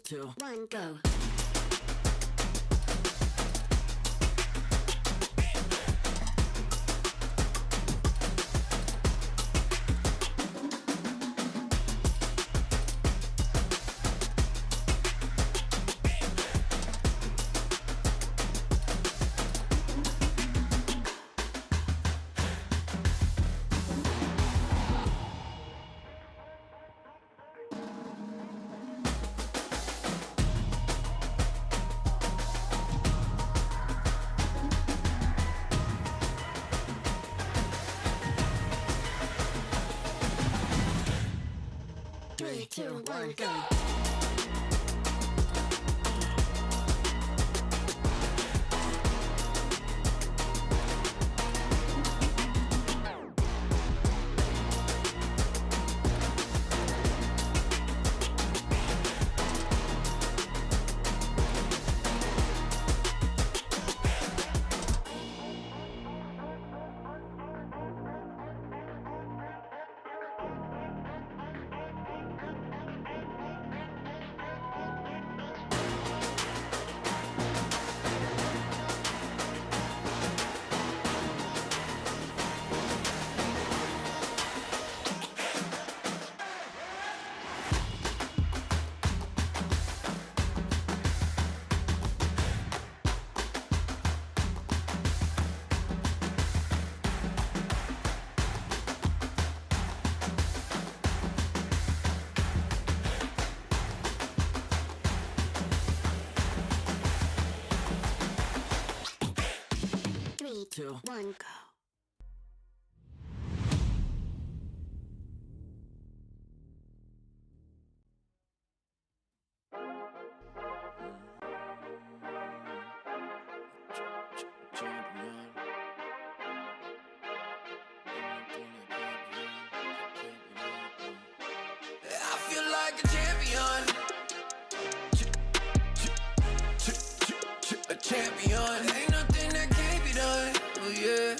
2, 1, go. Three, two, one, go. Three, two, one, go. I feel like a champion. A champion. Ain't nothing that can't be done. Oh yeah.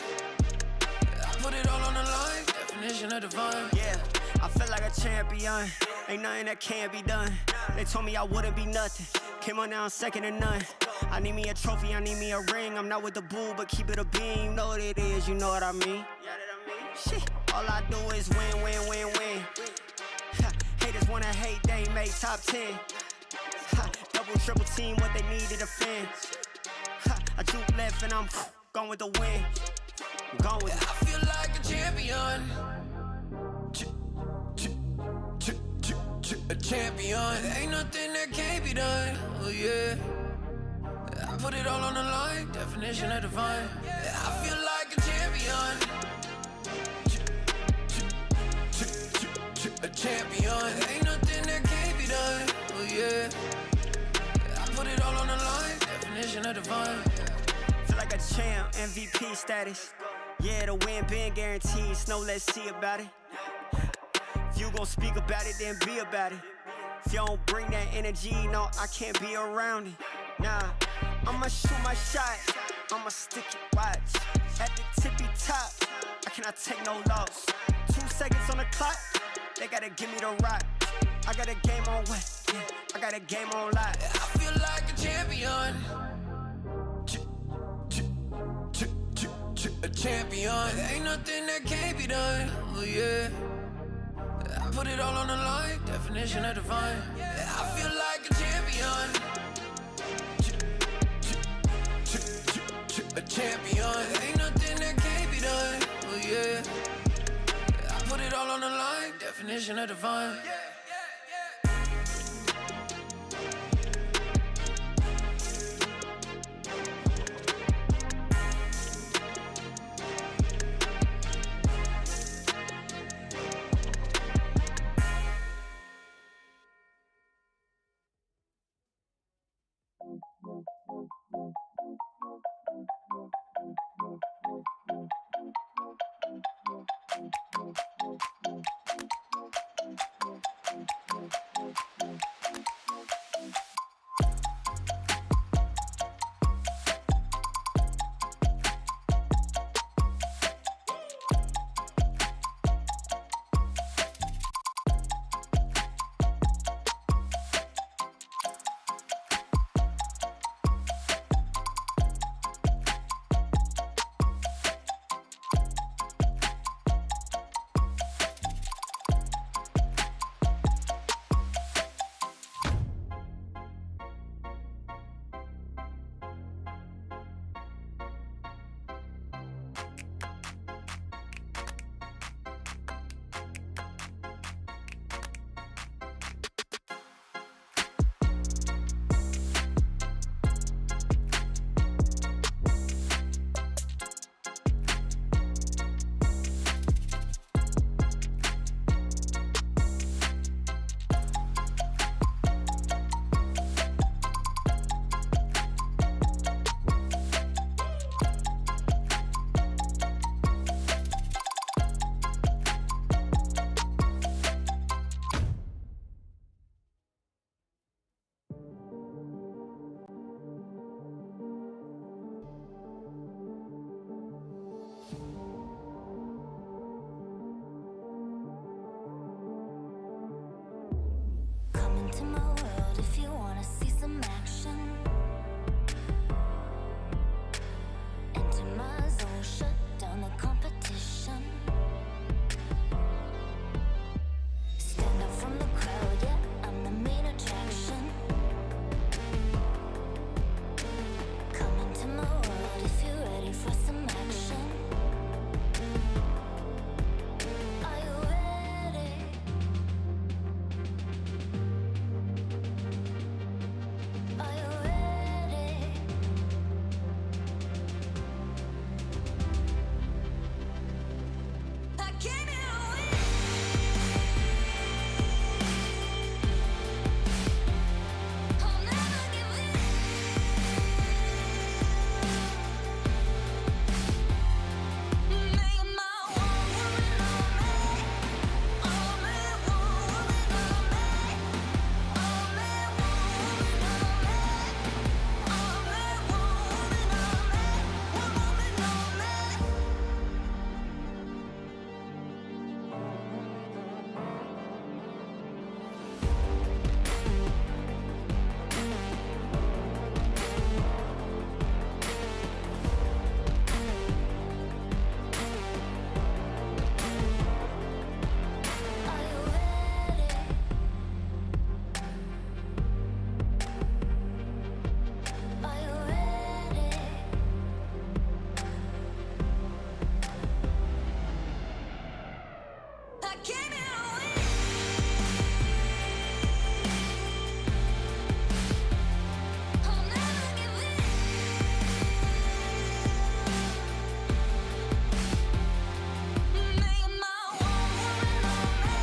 I put it all on the line. Definition of divine. Yeah, I feel like a champion. Ain't nothing that can't be done. They told me I wouldn't be nothing. Came on down second to none. I need me a trophy, I need me a ring. I'm not with the bull, but keep it a beam. You know what it is, you know what I mean? Shit, all I do is win, win, win, win. Haters wanna hate, they ain't make top 10. Double, triple team, what they need to defend. I juke left and I'm gone with the win. I'm gone with it. I feel like a champion. A champion. Ain't nothing that can't be done. Oh yeah. I put it all on the line. Definition of divine. I feel like a champion. A champion. Ain't nothing that can't be done. Oh yeah. I put it all on the line. Definition of divine. Feel like a champ, MVP status. Yeah, the win been guaranteed. So let's see about it. If you gon' speak about it, then be about it. If you don't bring that energy, no, I can't be around it. Nah, I'ma shoot my shot. I'ma stick it, watch. At the tippy top, I cannot take no loss. 2 seconds on the clock, they gotta give me the rock. I got a game on wet, yeah, I got a game on lock. I feel like a champion. A champion. Ain't nothing that can't be done. Oh yeah. I put it all on the line. Definition of divine. I feel like a champion. A champion. Ain't nothing that can't be done. Oh yeah. I put it all on the line. Definition of divine. into my world if you wanna see some action. Enter my zone, shut down the competition. Stand out from the crowd, yeah, I'm the main attraction. Come into my world if you're ready for some action. Are you ready? Are you ready? I came here to win. I'll never give in. Make my one woman on me. Only one woman on me. Only one woman on me. Only one woman on me. One woman on me. Are you ready? Are you ready? I came here to win. I'll never give in. Make my one woman on me.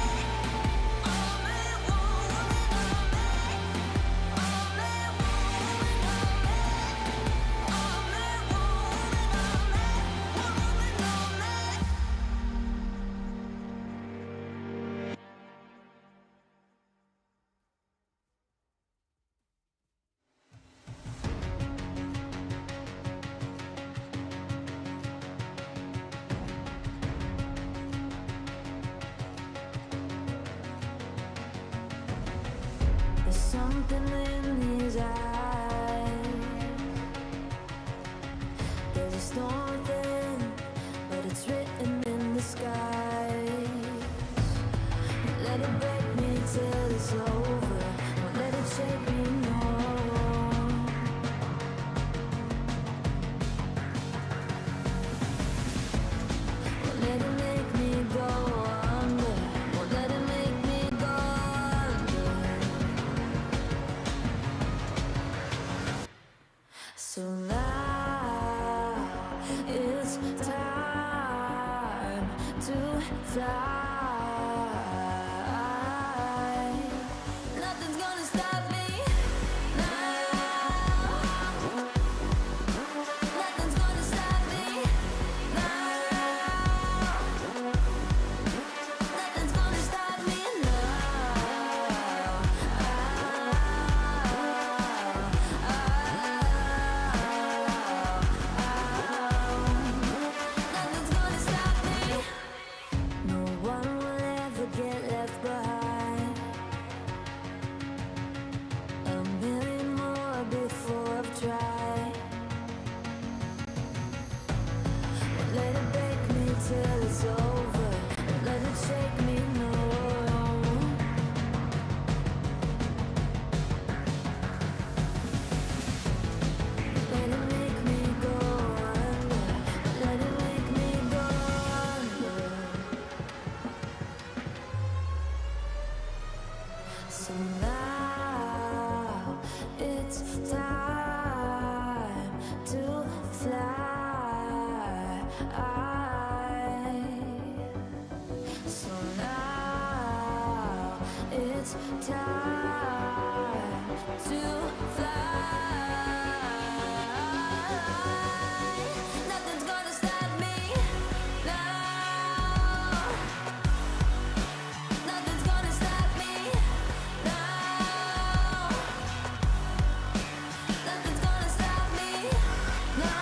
Only one woman on me. Only one woman on me. Only one woman on me. One woman on me. There's something in his eyes. There's a storm within, but it's written in the skies. Won't let it break me till it's over. Won't let it shake me, no. Won't let it make me go under. Won't let it make me go under. So now it's time to fly. Nothing's gonna stop me now. Nothing's gonna stop me now. Nothing's gonna stop me now. Nothing's gonna stop me. No one will ever get left behind. A million more before I've tried. Won't let it break me till it's over. Won't let it shake me, no. Let it make me go under. Let it make me go under. So now it's time to fly. So now it's time to fly. Nothing's gonna stop me now. Nothing's gonna stop me now. Nothing's gonna stop me now.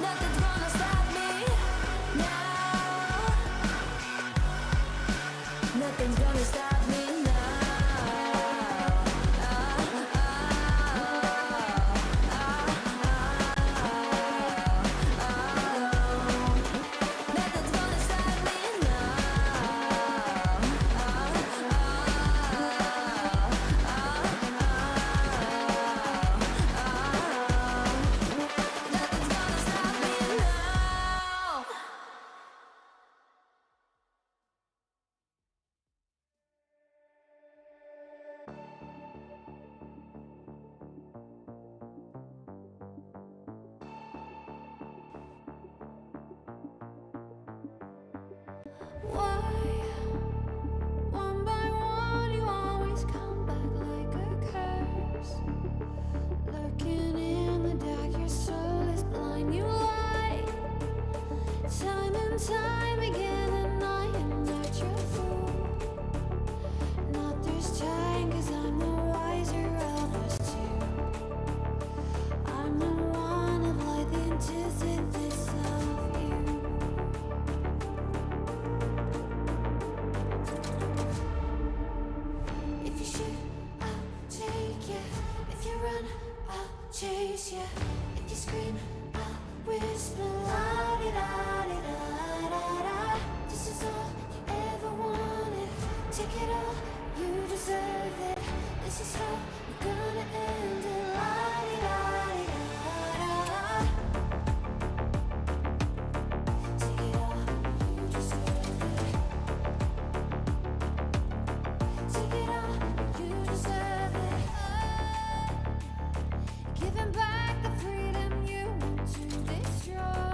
Nothing's gonna stop me now. Nothing's gonna your soul is blind. You lie time and time again, and I am not your fool. Not this time, 'cause I'm the wiser of us two. I'm the one of light, the antithesis of you. If you shoot, I'll take you. If you run, I'll chase you. If you scream, I'll whisper la di da di da da da. This is all you ever wanted. Take it all, you deserve it. This is how we're gonna end it. La di da di da da. Take it all, you deserve it. Take it all, you deserve it. Giving back the freedom you want to destroy.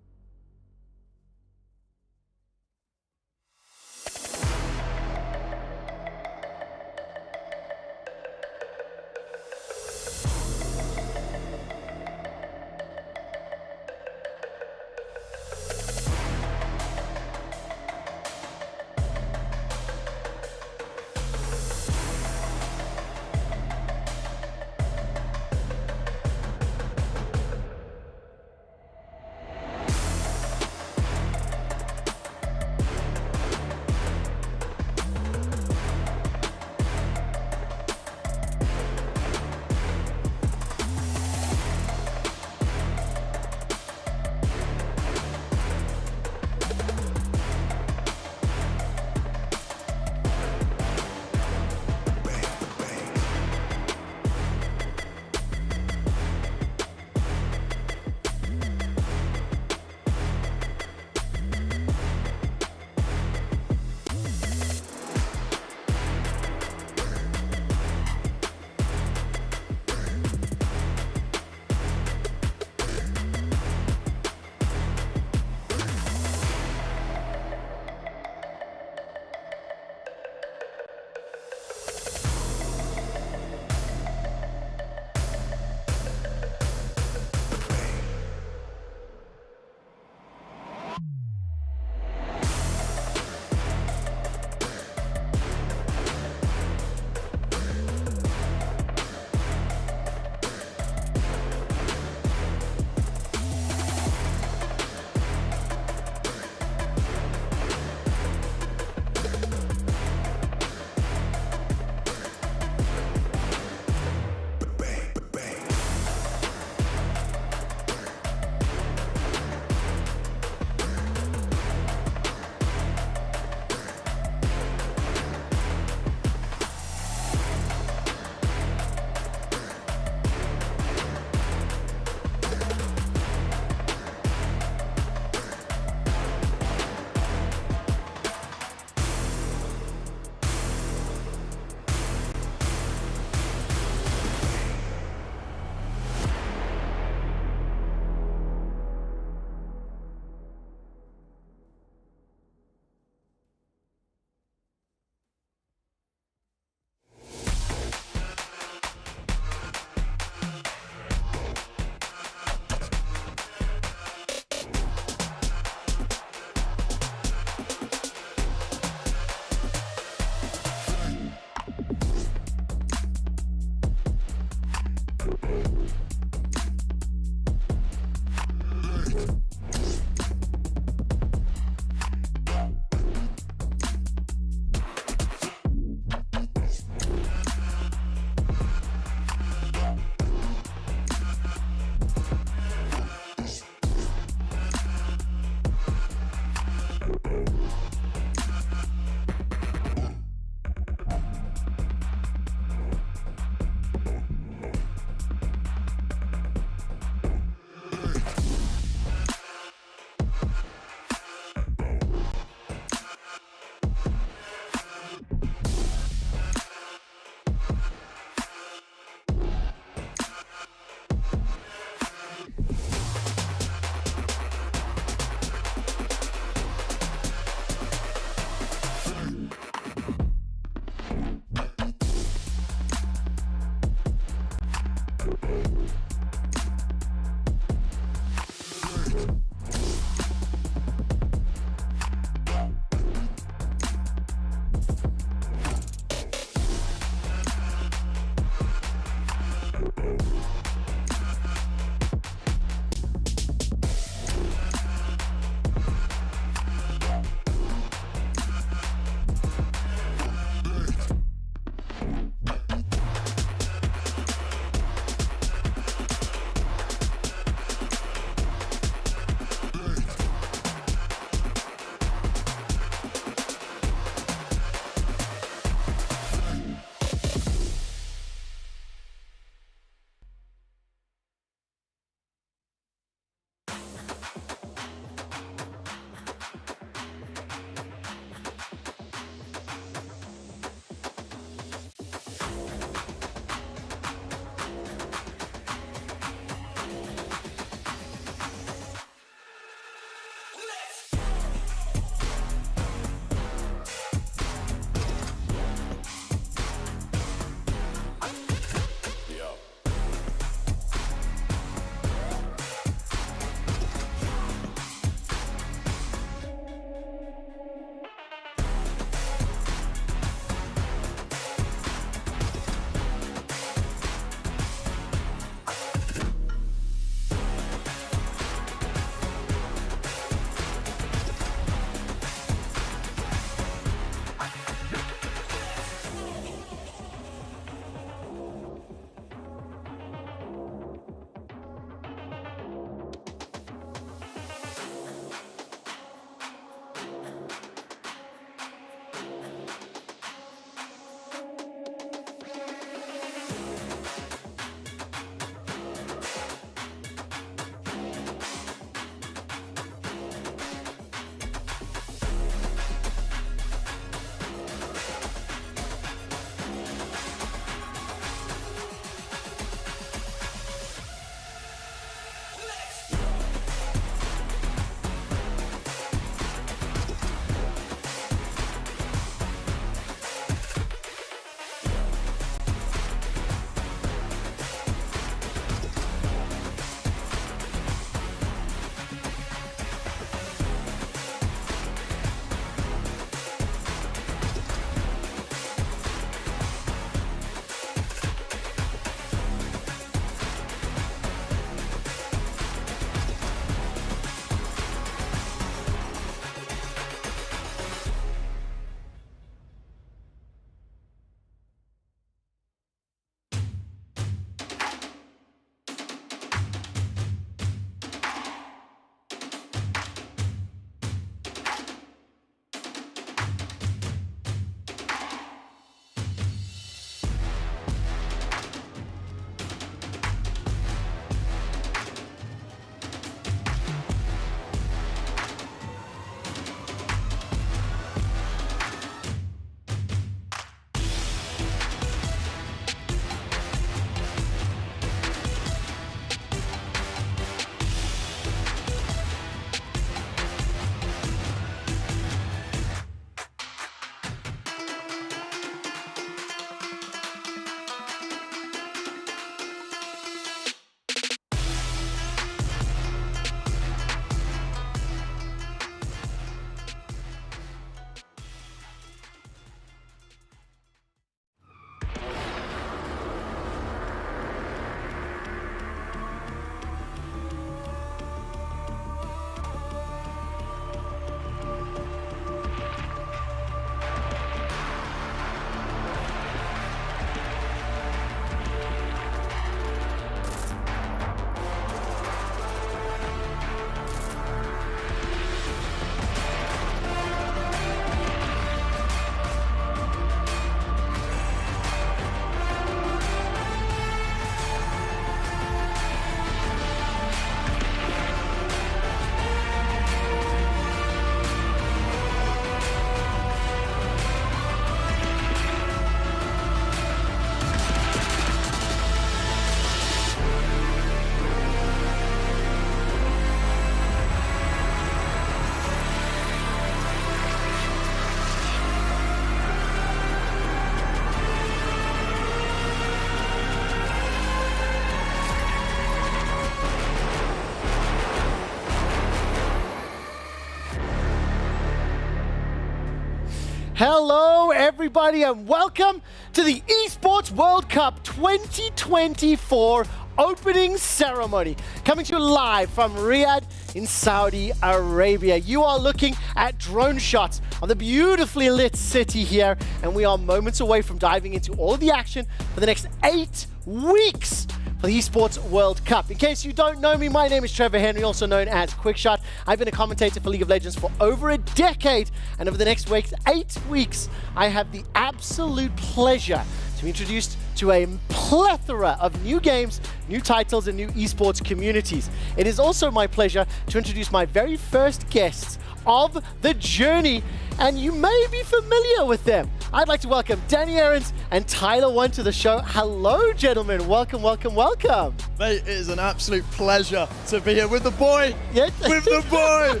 Hello, everybody, and welcome to the Esports World Cup 2024 opening ceremony. Coming to you live from Riyadh in Saudi Arabia. You are looking at drone shots of the beautifully lit city here, and we are moments away from diving into all of the action for the next 8 weeks for the Esports World Cup. In case you don't know me, my name is Trevor Henry, also known as Quickshot. I've been a commentator for League of Legends for over a decade, and over the next 8 weeks, I have the absolute pleasure to be introduced to a plethora of new games, new titles, and new esports communities. It is also my pleasure to introduce my very first guests of the journey, and you may be familiar with them. I'd like to welcome Danny Aarons and Tyler One to the show. Hello, gentlemen. Welcome, welcome, welcome. Mate, it is an absolute pleasure to be here with the boy. Yes. With the boy.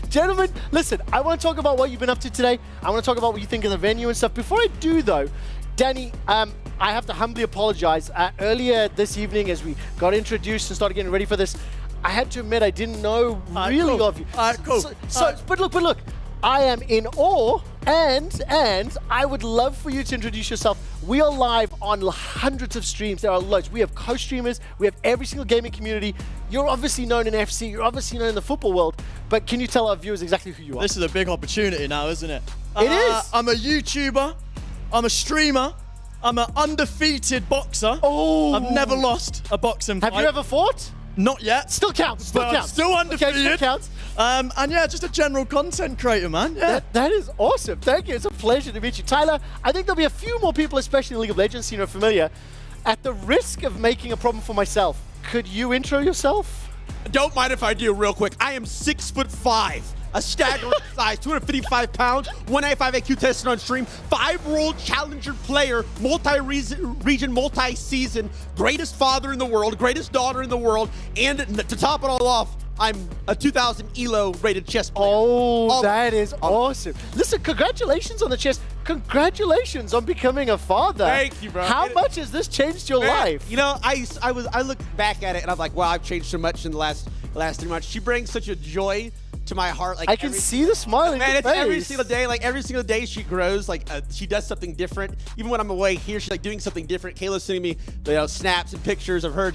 Gentlemen, listen, I want to talk about what you've been up to today. I want to talk about what you think of the venue and stuff. Before I do, though, Danny, I have to humbly apologize. Earlier this evening, as we got introduced and started getting ready for this, I had to admit I didn't know really of you. Cool. But look, I am in awe, and I would love for you to introduce yourself. We are live on hundreds of streams. There are loads. We have co-streamers. We have every single gaming community. You're obviously known in FC. You're obviously known in the football world. But can you tell our viewers exactly who you are? This is a big opportunity now, isn't it? It is. I'm a YouTuber. I'm a streamer. I'm an undefeated boxer. Oh. I've never lost a boxing fight. Have you ever fought? Not yet. Still counts. Still But I'm counts. still undefeated. Okay, still counts. And yeah, just a general content creator, man. Yeah. That is awesome. Thank you. It's a pleasure to meet you. Tyler, I think there'll be a few more people, especially in League of Legends, you know, familiar. At the risk of making a problem for myself, could you intro yourself? Don't mind if I do real quick. I am 6'5", a staggering size, 255 pounds, 195 IQ tested on stream, 5-world challenger player, multi-region, multi-season, greatest father in the world, greatest daughter in the world, and to top it all off, I'm a 2000 ELO rated chess player. Oh, that is awesome. Listen, congratulations on the chess. Congratulations on becoming a father. Thank you, bro. How much has this changed your life? You know, I look back at it and I'm like, wow, I've changed so much in the last 3 months. She brings such a joy to my heart. Like I can see the smile in man, your it's face. every single day. Like every single day she grows. Like she does something different. Even when I'm away here, she's like doing something different. Kayla's sending me, snaps and pictures of her.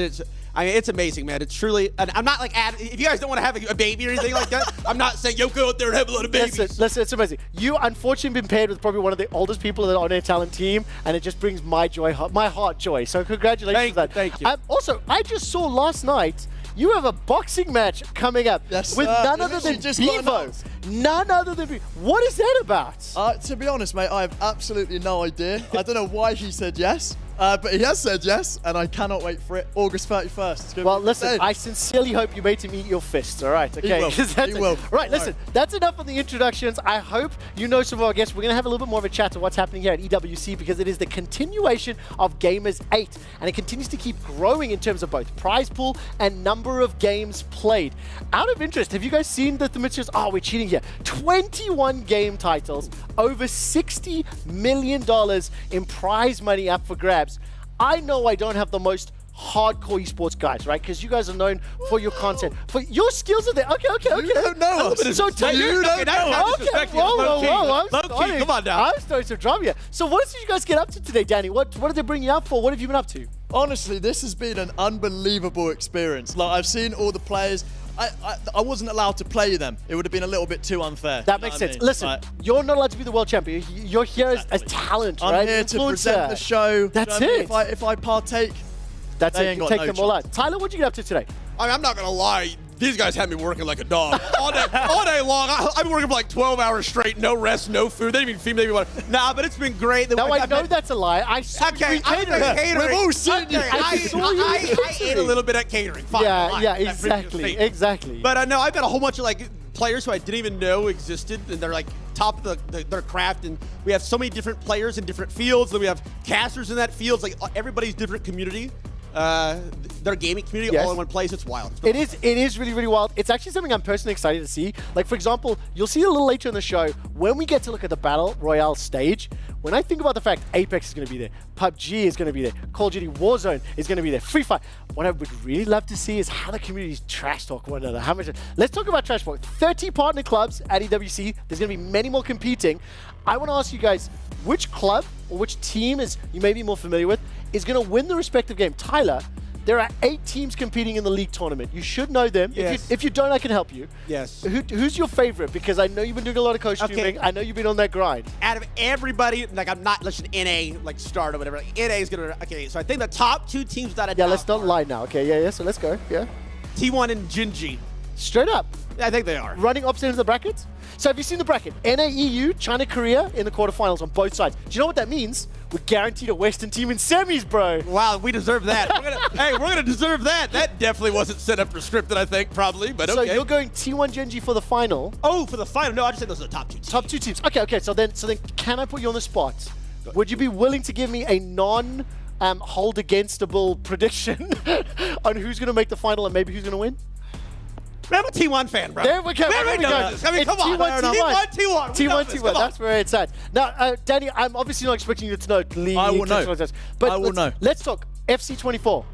I mean, it's amazing, man. It's truly. And I'm not like, if you guys don't want to have a baby or anything like that, I'm not saying yo go out there and have a lot of babies. Listen, it's amazing. You unfortunately been paired with probably one of the oldest people on our talent team, and it just brings my heart joy. So congratulations on that. Thank you. Also, I just saw last night. You have a boxing match coming up with none other than Biffle. None other than Biffle. What is that about? To be honest, mate, I have absolutely no idea. I don't know why he said yes. But he has said yes, and I cannot wait for it. August 31st. Well, listen, I sincerely hope you made him eat your fists, all right? Okay. He will. Right, listen, that's enough of the introductions. I hope you know some of our guests. We're going to have a little bit more of a chat to what's happening here at EWC because it is the continuation of Gamers 8, and it continues to keep growing in terms of both prize pool and number of games played. Out of interest, have you guys seen the materials? Oh, we're cheating here. 21 game titles, over $60 million in prize money up for grabs. I know I don't have the most hardcore esports guys, right? Because you guys are known for your content. For your skills are there. Okay. You don't know us. So tell You don't know us. Okay, whoa, Low-key, come on now. I'm starting to drum here. So what did you guys get up to today, Danny? What did they bring you up for? What have you been up to? Honestly, this has been an unbelievable experience. Like, I've seen all the players. I wasn't allowed to play them. It would have been a little bit too unfair. That makes sense. Listen, you're not allowed to be the world champion. You're here as talent, right? I'm here to present the show. That's you know it. what I mean? If I partake, that's they it. ain't You got take no them all chance. out. Tyler, what'd you get up to today? I mean, I'm not gonna lie. These guys have me working like a dog all day long. I've been working for like 12 hours straight, no rest, no food. They didn't even feed me water. Nah, but it's been great. No, I know that's a lie. I saw you Okay, I'm catering. catering. We've all seen you. I ate a little bit at catering. Fine, fine. Yeah, That brings me to state. exactly. But no, I've got a whole bunch of like players who I didn't even know existed, and they're like top of their craft. And we have so many different players in different fields. Then we have casters in that field. Like everybody's different community. their gaming community Yes. all in one place. It's wild. It is really, really wild. It's actually something I'm personally excited to see. Like, for example, you'll see a little later in the show, when we get to look at the Battle Royale stage, when I think about the fact Apex is going to be there, PUBG is going to be there, Call of Duty Warzone is going to be there, Free Fire, what I would really love to see is how the communities trash talk one another. How much? Let's talk about trash talk. 30 partner clubs at EWC. There's going to be many more competing. I want to ask you guys, which club or which team is you may be more familiar with is going to win the respective game? Tyler, there are 8 teams competing in the league tournament. You should know them. Yes. If you don't, I can help you. Yes. Who's your favorite? Because I know you've been doing a lot of costuming. Okay. I know you've been on that grind. Out of everybody, like I'm not listening NA, like start or whatever. Like, NA is gonna. Okay, so I think the top 2 teams without a Yeah, doubt let's not are lie now. Okay, yeah. So let's go. Yeah. T1 and Jinji. Straight up. I think they are. Running opposite ends of the brackets. So have you seen the bracket? NA, EU, China, Korea in the quarterfinals on both sides. Do you know what that means? We're guaranteed a Western team in semis, bro. Wow, we deserve that. We're gonna deserve that. That definitely wasn't set up or scripted, I think, probably, but So okay. you're going T1 Genji for the final. Oh, for the final? No, I just think those are the top 2 teams. Top 2 teams. Okay. So then, can I put you on the spot? Would you be willing to give me a hold againstable prediction on who's going to make the final and maybe who's going to win? I'm a T1 fan, bro. There we go. Everybody knows this. I mean, It's come on. T1. T1. We know T1. this. Come on. That's where it's at. Now, Danny, I'm obviously not expecting you to know league. I will know. But I will know. Let's talk FC24.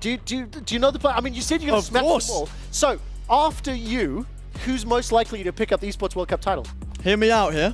Do you know the player? I mean, you said you're going to Of smash course. the ball. So after you, who's most likely to pick up the Esports World Cup title? Hear me out here.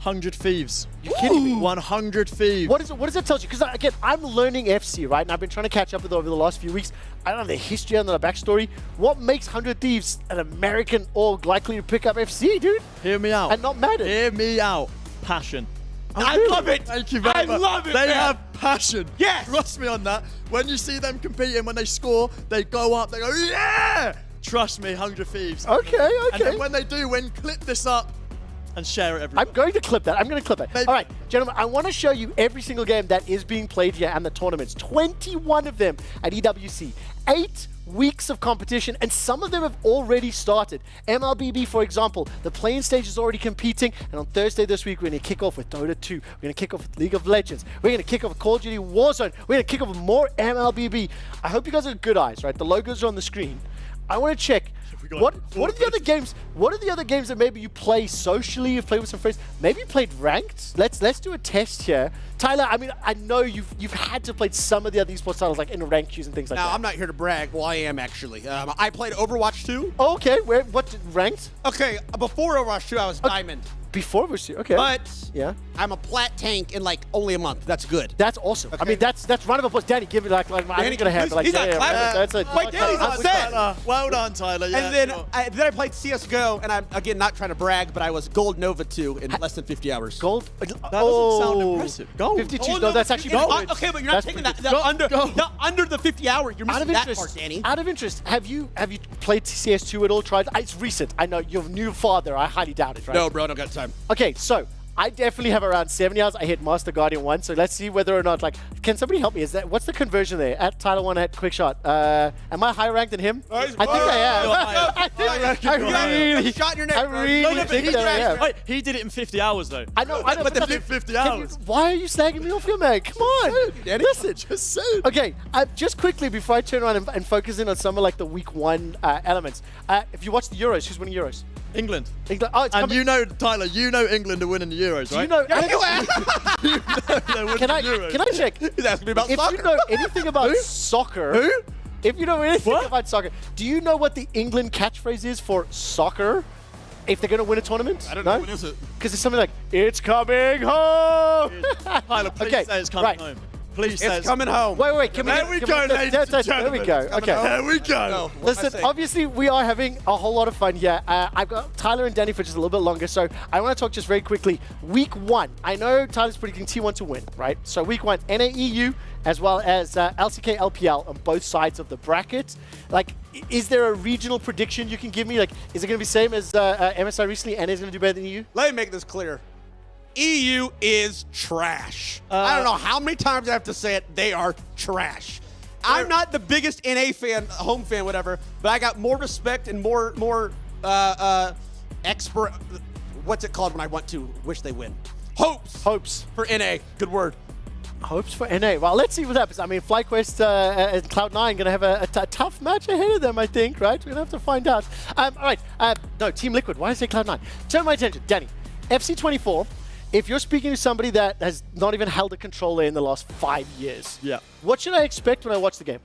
100 Thieves. You're kidding me. 100 Thieves. What does it tell you? Because again, I'm learning FC, right? And I've been trying to catch up with it over the last few weeks. I don't know the history and the backstory. What makes 100 Thieves an American org likely to pick up FC, dude? Hear me out. And not Madden. Hear me out. Passion. I love it. Thank you very much. I love it, They man. have passion. Yes. Trust me on that. When you see them competing, when they score, they go up, they go, yeah! Trust me, 100 Thieves. Okay. And then when they do win, clip this up and share it everywhere. I'm going to clip that. Maybe. All right, gentlemen, I want to show you every single game that is being played here and the tournaments. 21 of them at EWC. 8 weeks of competition, and some of them have already started. MLBB, for example, the playing stage is already competing, and on Thursday this week, we're going to kick off with Dota 2. We're going to kick off with League of Legends. We're going to kick off with Call of Duty Warzone. We're going to kick off with more MLBB. I hope you guys have good eyes, right? The logos are on the screen. I want to check. What are the other games? What are the other games that maybe you play socially? You've played with some friends. Maybe you played ranked. Let's do a test here, Tyler. I mean, I know you've had to play some of the other esports titles like in ranked queues and things like Now, that. I'm not here to brag. Well, I am actually. I played Overwatch 2. Oh, okay, what ranked? Okay, before Overwatch 2, I was Diamond. Before was you? Okay. But yeah, I'm a plat tank in like only a month. That's good. that's awesome. I Okay. mean, that's round of applause. Danny, give it like I'm Danny, gonna have it. Like, he's not yeah, clapping. that's a. Wait, Danny's I'm- upset. Well done, Tyler. Yeah, And then sure. I played CSGO, and I'm, again, not trying to brag, but I was Gold Nova 2 in less than 50 hours. Gold. That doesn't sound impressive. Gold. 52. Gold no, Nova that's 2 actually is- good. Okay, but you're That's not taking pretty that, good. under the 50 hour. You're Out of missing that interest, part, Danny. out of interest, have you played CS2 at all? Tried? It's recent. I know you're a new father. I highly doubt it, right? No, bro, I don't got time. Okay, so I definitely have around 70 hours. I hit Master Guardian 1, so let's see whether or not, like, can somebody help me? What's the conversion there? At Tyler 1 at Quick Shot. Am I higher ranked than him? I think I am. Shot in your neck, I bro. really No, no, but think he that I dragged am. Wait, he did it in 50 hours though. I know, But but the 50 can hours. why are you slagging me off here, man? Come on. Danny. Listen. Just saying. Okay, just quickly before I turn around and focus in on some of like the week 1 elements. If you watch the Euros, who's winning Euros? England. England. Oh, it's And coming. you know, Tyler, you know England are winning the Euros, Do right? you know? They're winning Can I the Euros. check? He's asking me about If soccer. you know anything about soccer, if you know anything What? about soccer, do you know what the England catchphrase is for soccer? If they're going to win a tournament? I don't know. What is it? Because it's something like, it's coming home! Tyler, please Okay, say it's coming right. home. Please say It's coming home. Wait, can we... There we can go, ladies and There we gentlemen. go, It's okay. There we go. Listen, obviously we are having a whole lot of fun here. I've got Tyler and Danny for just a little bit longer, so I want to talk just very quickly. Week 1, I know Tyler's predicting T1 to win, right? So week 1, NAEU as well as LCK LPL on both sides of the bracket. Like, is there a regional prediction you can give me? Like, is it going to be same as MSI recently, and is going to do better than EU? Let me make this clear. EU is trash. I don't know how many times I have to say it. They are trash. I'm not the biggest NA fan, home fan, whatever, but I got more respect and more expert. What's it called when I want to wish they win? Hopes Hopes. for NA. Good word. Hopes for NA. Well, let's see what happens. I mean, FlyQuest and Cloud9 going to have a tough match ahead of them, I think, right? We're going to have to find out. All right. No, Team Liquid. Why did I say Cloud9? Turn my attention. Danny, FC24, if you're speaking to somebody that has not even held a controller in the last 5 years, Yeah. what should I expect when I watch the game?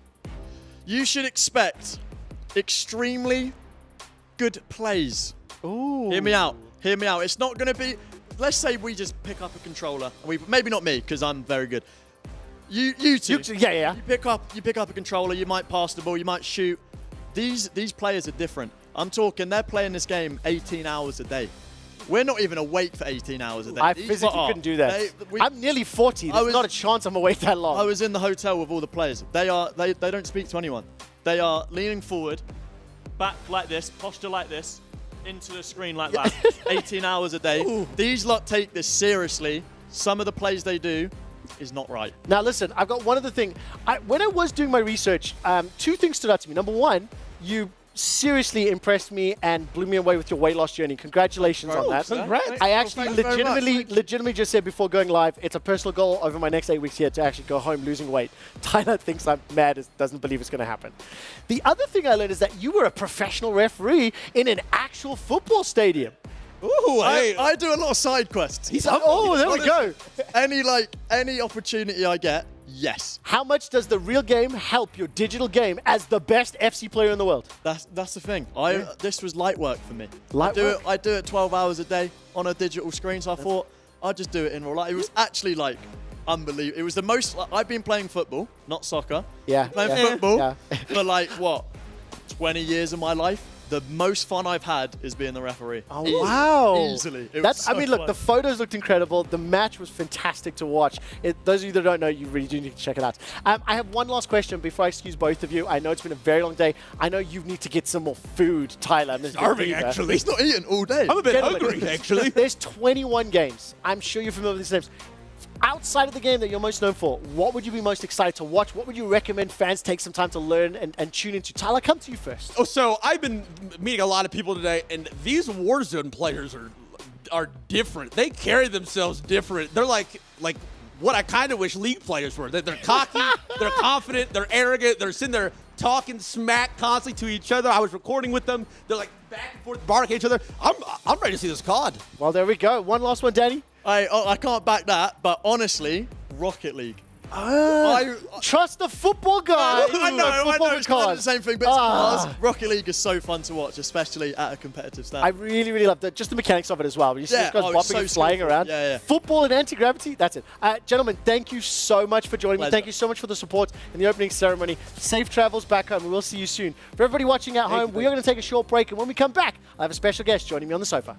You should expect extremely good plays. Ooh. Hear me out. Hear me out. It's not going to be... Let's say we just pick up a controller. Maybe not me, because I'm very good. You two. Yeah. You pick up a controller. You might pass the ball. You might shoot. These players are different. I'm talking. They're playing this game 18 hours a day. We're not even awake for 18 hours a day. I These physically lot are. couldn't do that. I'm nearly 40. There's not a chance I'm awake that long. I was in the hotel with all the players. They don't speak to anyone. They are leaning forward, back like this, posture like this, into the screen like that. 18 hours a day. Ooh. These lot take this seriously. Some of the plays they do is not right. Now listen, I've got one other thing. When I was doing my research, 2 things stood out to me. Number 1, you seriously impressed me and blew me away with your weight loss journey. Congratulations on that. Congrats. I actually Thank you very much. legitimately just said before going live, it's a personal goal over my next 8 weeks here to actually go home losing weight. Tyler thinks I'm mad, doesn't believe it's going to happen. The other thing I learned is that you were a professional referee in an actual football stadium. Ooh, hey. I do a lot of side quests. Oh, there we go. Any opportunity I get, yes. How much does the real game help your digital game as the best FC player in the world? That's the thing. This was light work for me. I do it 12 hours a day on a digital screen, so I thought I'd just do it in real life. It was actually like unbelievable. It was the most. I've been playing football, not soccer. Yeah. Playing football for like what, 20 years of my life. The most fun I've had is being the referee. Oh, wow. Easily. I mean, look, the photos looked incredible. The match was fantastic to watch. Those of you that don't know, you really do need to check it out. I have one last question before I excuse both of you. I know it's been a very long day. I know you need to get some more food, Tyler. Starving, actually. He's not eating all day. I'm a bit Gentlemen, hungry, actually. There's 21 games. I'm sure you're familiar with these names. Outside of the game that you're most known for, what would you be most excited to watch? What would you recommend fans take some time to learn and tune into? Tyler, come to you first. Oh, so I've been meeting a lot of people today, and these Warzone players are different. They carry themselves different. They're like what I kind of wish League players were. They're cocky, they're confident, they're arrogant, they're sitting there talking smack constantly to each other. I was recording with them. They're like back and forth, barking at each other. I'm ready to see this COD. Well, there we go. One last one, Danny. I can't back that, but honestly, Rocket League. Trust the football guy. I know, it's kind of the same thing, but it's cars. Rocket League is so fun to watch, especially at a competitive stage. I really, really love just the mechanics of it as well. You see these guys it's bopping so and flying skillful. around. Yeah. Football and anti-gravity, that's it. Gentlemen, thank you so much for joining me. Thank you so much for the support in the opening ceremony. Safe travels back home. We will see you soon. For everybody watching at home, we are going to take a short break, and when we come back, I have a special guest joining me on the sofa.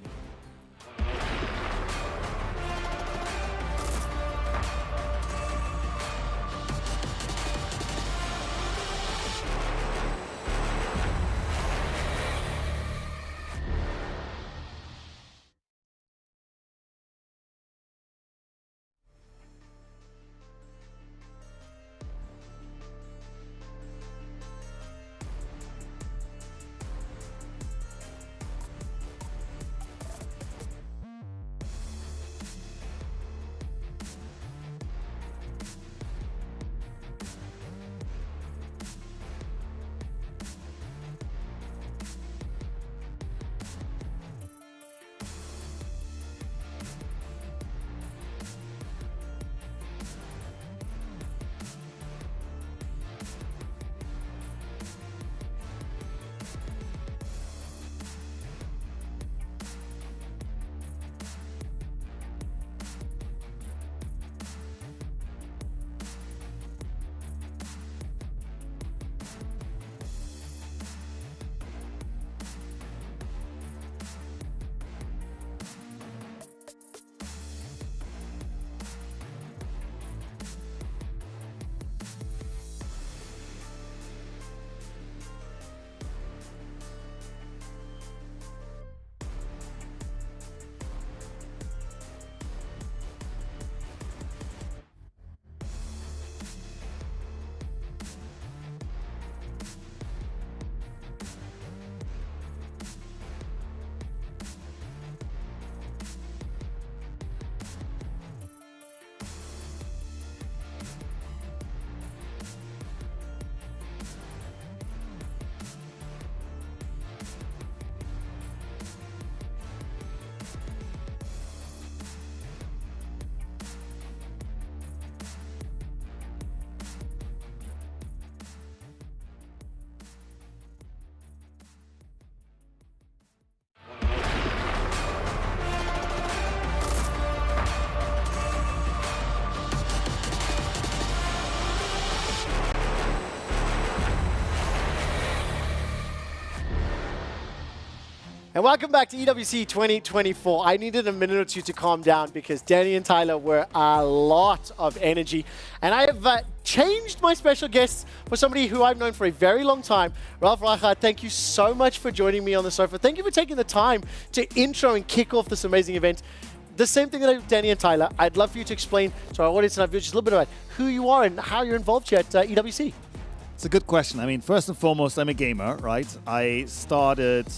And welcome back to EWC 2024. I needed a minute or two to calm down because Danny and Tyler were a lot of energy. And I have changed my special guests for somebody who I've known for a very long time. Ralf, thank you so much for joining me on the sofa. Thank you for taking the time to intro and kick off this amazing event. The same thing that I did with Danny and Tyler. I'd love for you to explain to our audience and our viewers just a little bit about who you are and how you're involved here at EWC. It's a good question. I mean, first and foremost, I'm a gamer, right? I started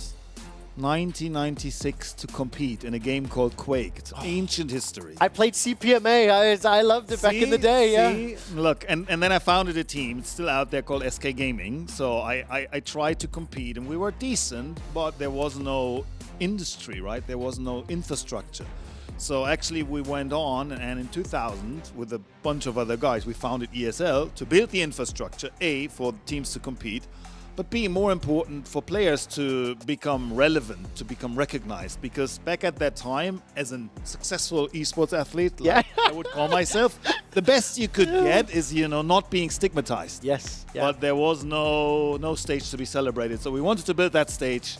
1996 to compete in a game called Quake. It's ancient history. I played CPMA. I loved it back in the day. Yeah. Look, and then I founded a team. It's still out there called SK Gaming. So I tried to compete, and we were decent, but there was no industry, right? There was no infrastructure. So actually we went on, and in 2000, with a bunch of other guys, we founded ESL to build the infrastructure, A, for teams to compete, but B, more important, for players to become relevant, to become recognized. Because back at that time, as a successful esports athlete, like I would call myself, the best you could get is, not being stigmatized. Yes. Yeah. But there was no stage to be celebrated. So we wanted to build that stage.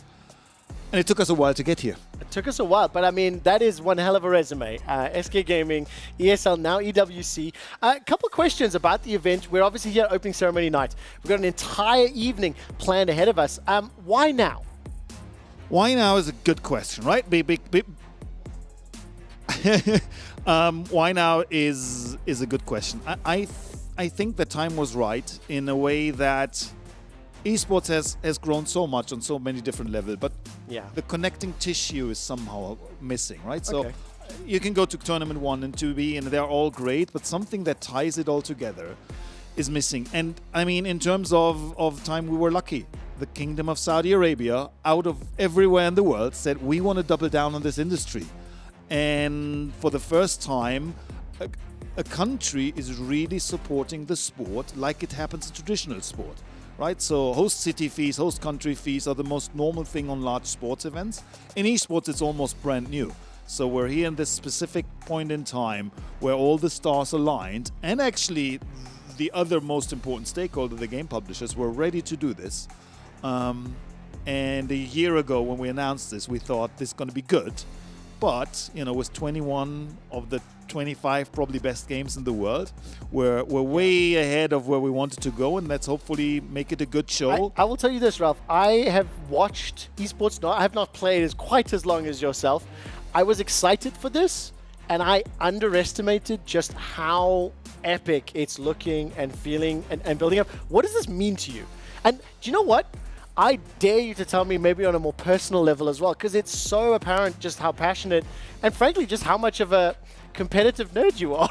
And it took us a while to get here. It took us a while, but I mean, that is one hell of a resume. SK Gaming, ESL, now EWC. A couple of questions about the event. We're obviously here at opening ceremony night. We've got an entire evening planned ahead of us. Why now? Why now is a good question, right? Why now is a good question. I think the time was right in a way that esports has grown so much on so many different levels, but the connecting tissue is somehow missing, right? So you can go to tournament 1 and 2B and they're all great, but something that ties it all together is missing. And I mean, in terms of time, we were lucky. The Kingdom of Saudi Arabia, out of everywhere in the world, said we want to double down on this industry. And for the first time, a country is really supporting the sport like it happens in traditional sport. Right, so host city fees, host country fees are the most normal thing on large sports events. In esports, it's almost brand new. So we're here in this specific point in time where all the stars aligned, and actually the other most important stakeholder, the game publishers, were ready to do this. And a year ago when we announced this, we thought this is going to be good. But, with 21 of the 25 probably best games in the world, we're way ahead of where we wanted to go, and let's hopefully make it a good show. I will tell you this, Ralf. I have watched esports. I have not played as quite as long as yourself. I was excited for this, and I underestimated just how epic it's looking and feeling and building up. What does this mean to you? And do you know what? I dare you to tell me maybe on a more personal level as well, because it's so apparent just how passionate and frankly just how much of a competitive nerd you are.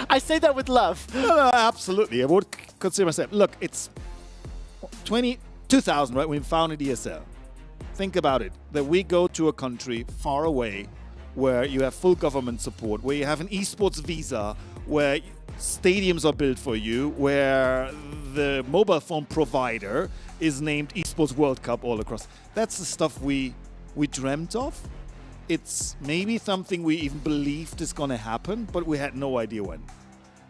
I say that with love. No, absolutely. I would consider myself. Look, it's 2000, right? We founded ESL. Think about it, that we go to a country far away where you have full government support, where you have an esports visa, where stadiums are built for you, where the mobile phone provider is named Esports World Cup all across. That's the stuff we dreamt of. It's maybe something we even believed is going to happen, but we had no idea when.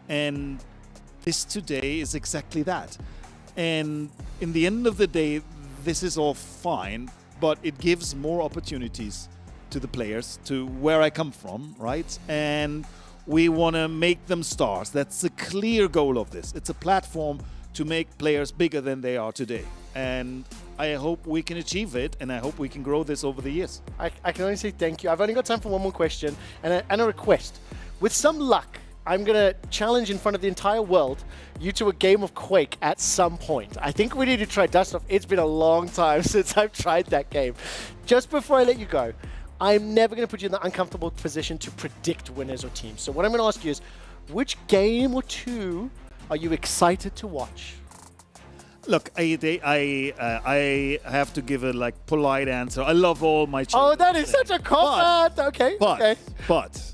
And this today is exactly that. And in the end of the day, this is all fine, but it gives more opportunities to the players, to where I come from, right? And we want to make them stars. That's the clear goal of this. It's a platform to make players bigger than they are today. And I hope we can achieve it, and I hope we can grow this over the years. I can only say thank you. I've only got time for one more question and a request. With some luck, I'm going to challenge in front of the entire world you to a game of Quake at some point. I think we need to try Dust Off. It's been a long time since I've tried that game. Just before I let you go, I'm never going to put you in the uncomfortable position to predict winners or teams. So what I'm going to ask you is, which game or two are you excited to watch? Look, I have to give a polite answer. I love all my children. Oh, that is such a cop-out. Okay. But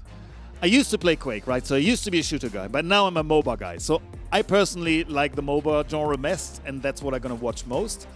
I used to play Quake, right? So I used to be a shooter guy, but now I'm a MOBA guy. So I personally like the MOBA genre best, and that's what I'm going to watch most.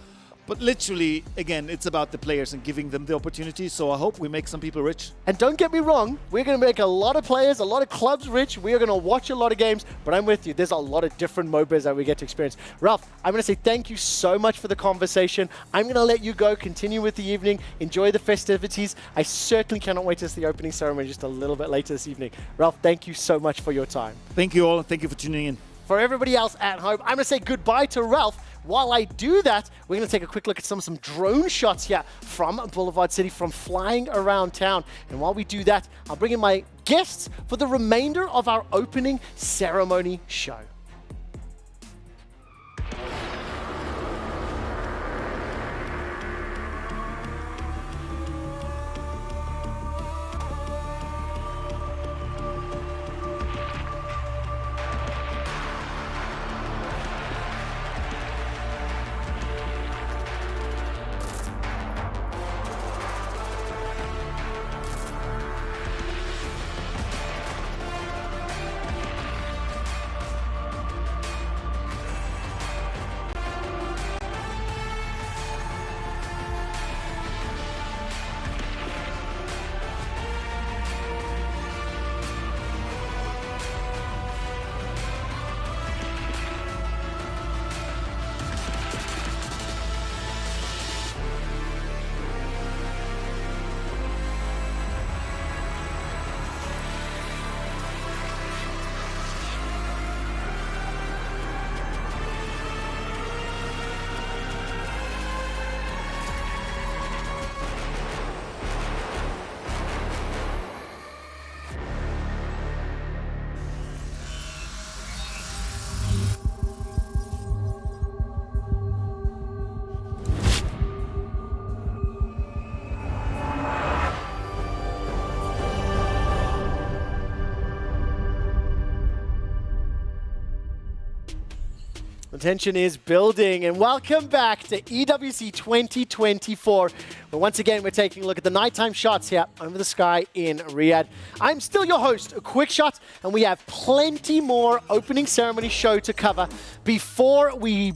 But literally, again, it's about the players and giving them the opportunity. So I hope we make some people rich. And don't get me wrong, we're going to make a lot of players, a lot of clubs rich. We are going to watch a lot of games, but I'm with you. There's a lot of different MOBAs that we get to experience. Ralf, I'm going to say thank you so much for the conversation. I'm going to let you go, continue with the evening, enjoy the festivities. I certainly cannot wait to see the opening ceremony just a little bit later this evening. Ralf, thank you so much for your time. Thank you all, and thank you for tuning in. For everybody else at home, I'm going to say goodbye to Ralf. While I do that, we're going to take a quick look at some drone shots here from Boulevard City, from flying around town. And while we do that, I'll bring in my guests for the remainder of our opening ceremony show. The tension is building, and welcome back to EWC 2024, where once again we're taking a look at the nighttime shots here over the sky in Riyadh. I'm still your host, Quick Shot, and we have plenty more opening ceremony show to cover before we...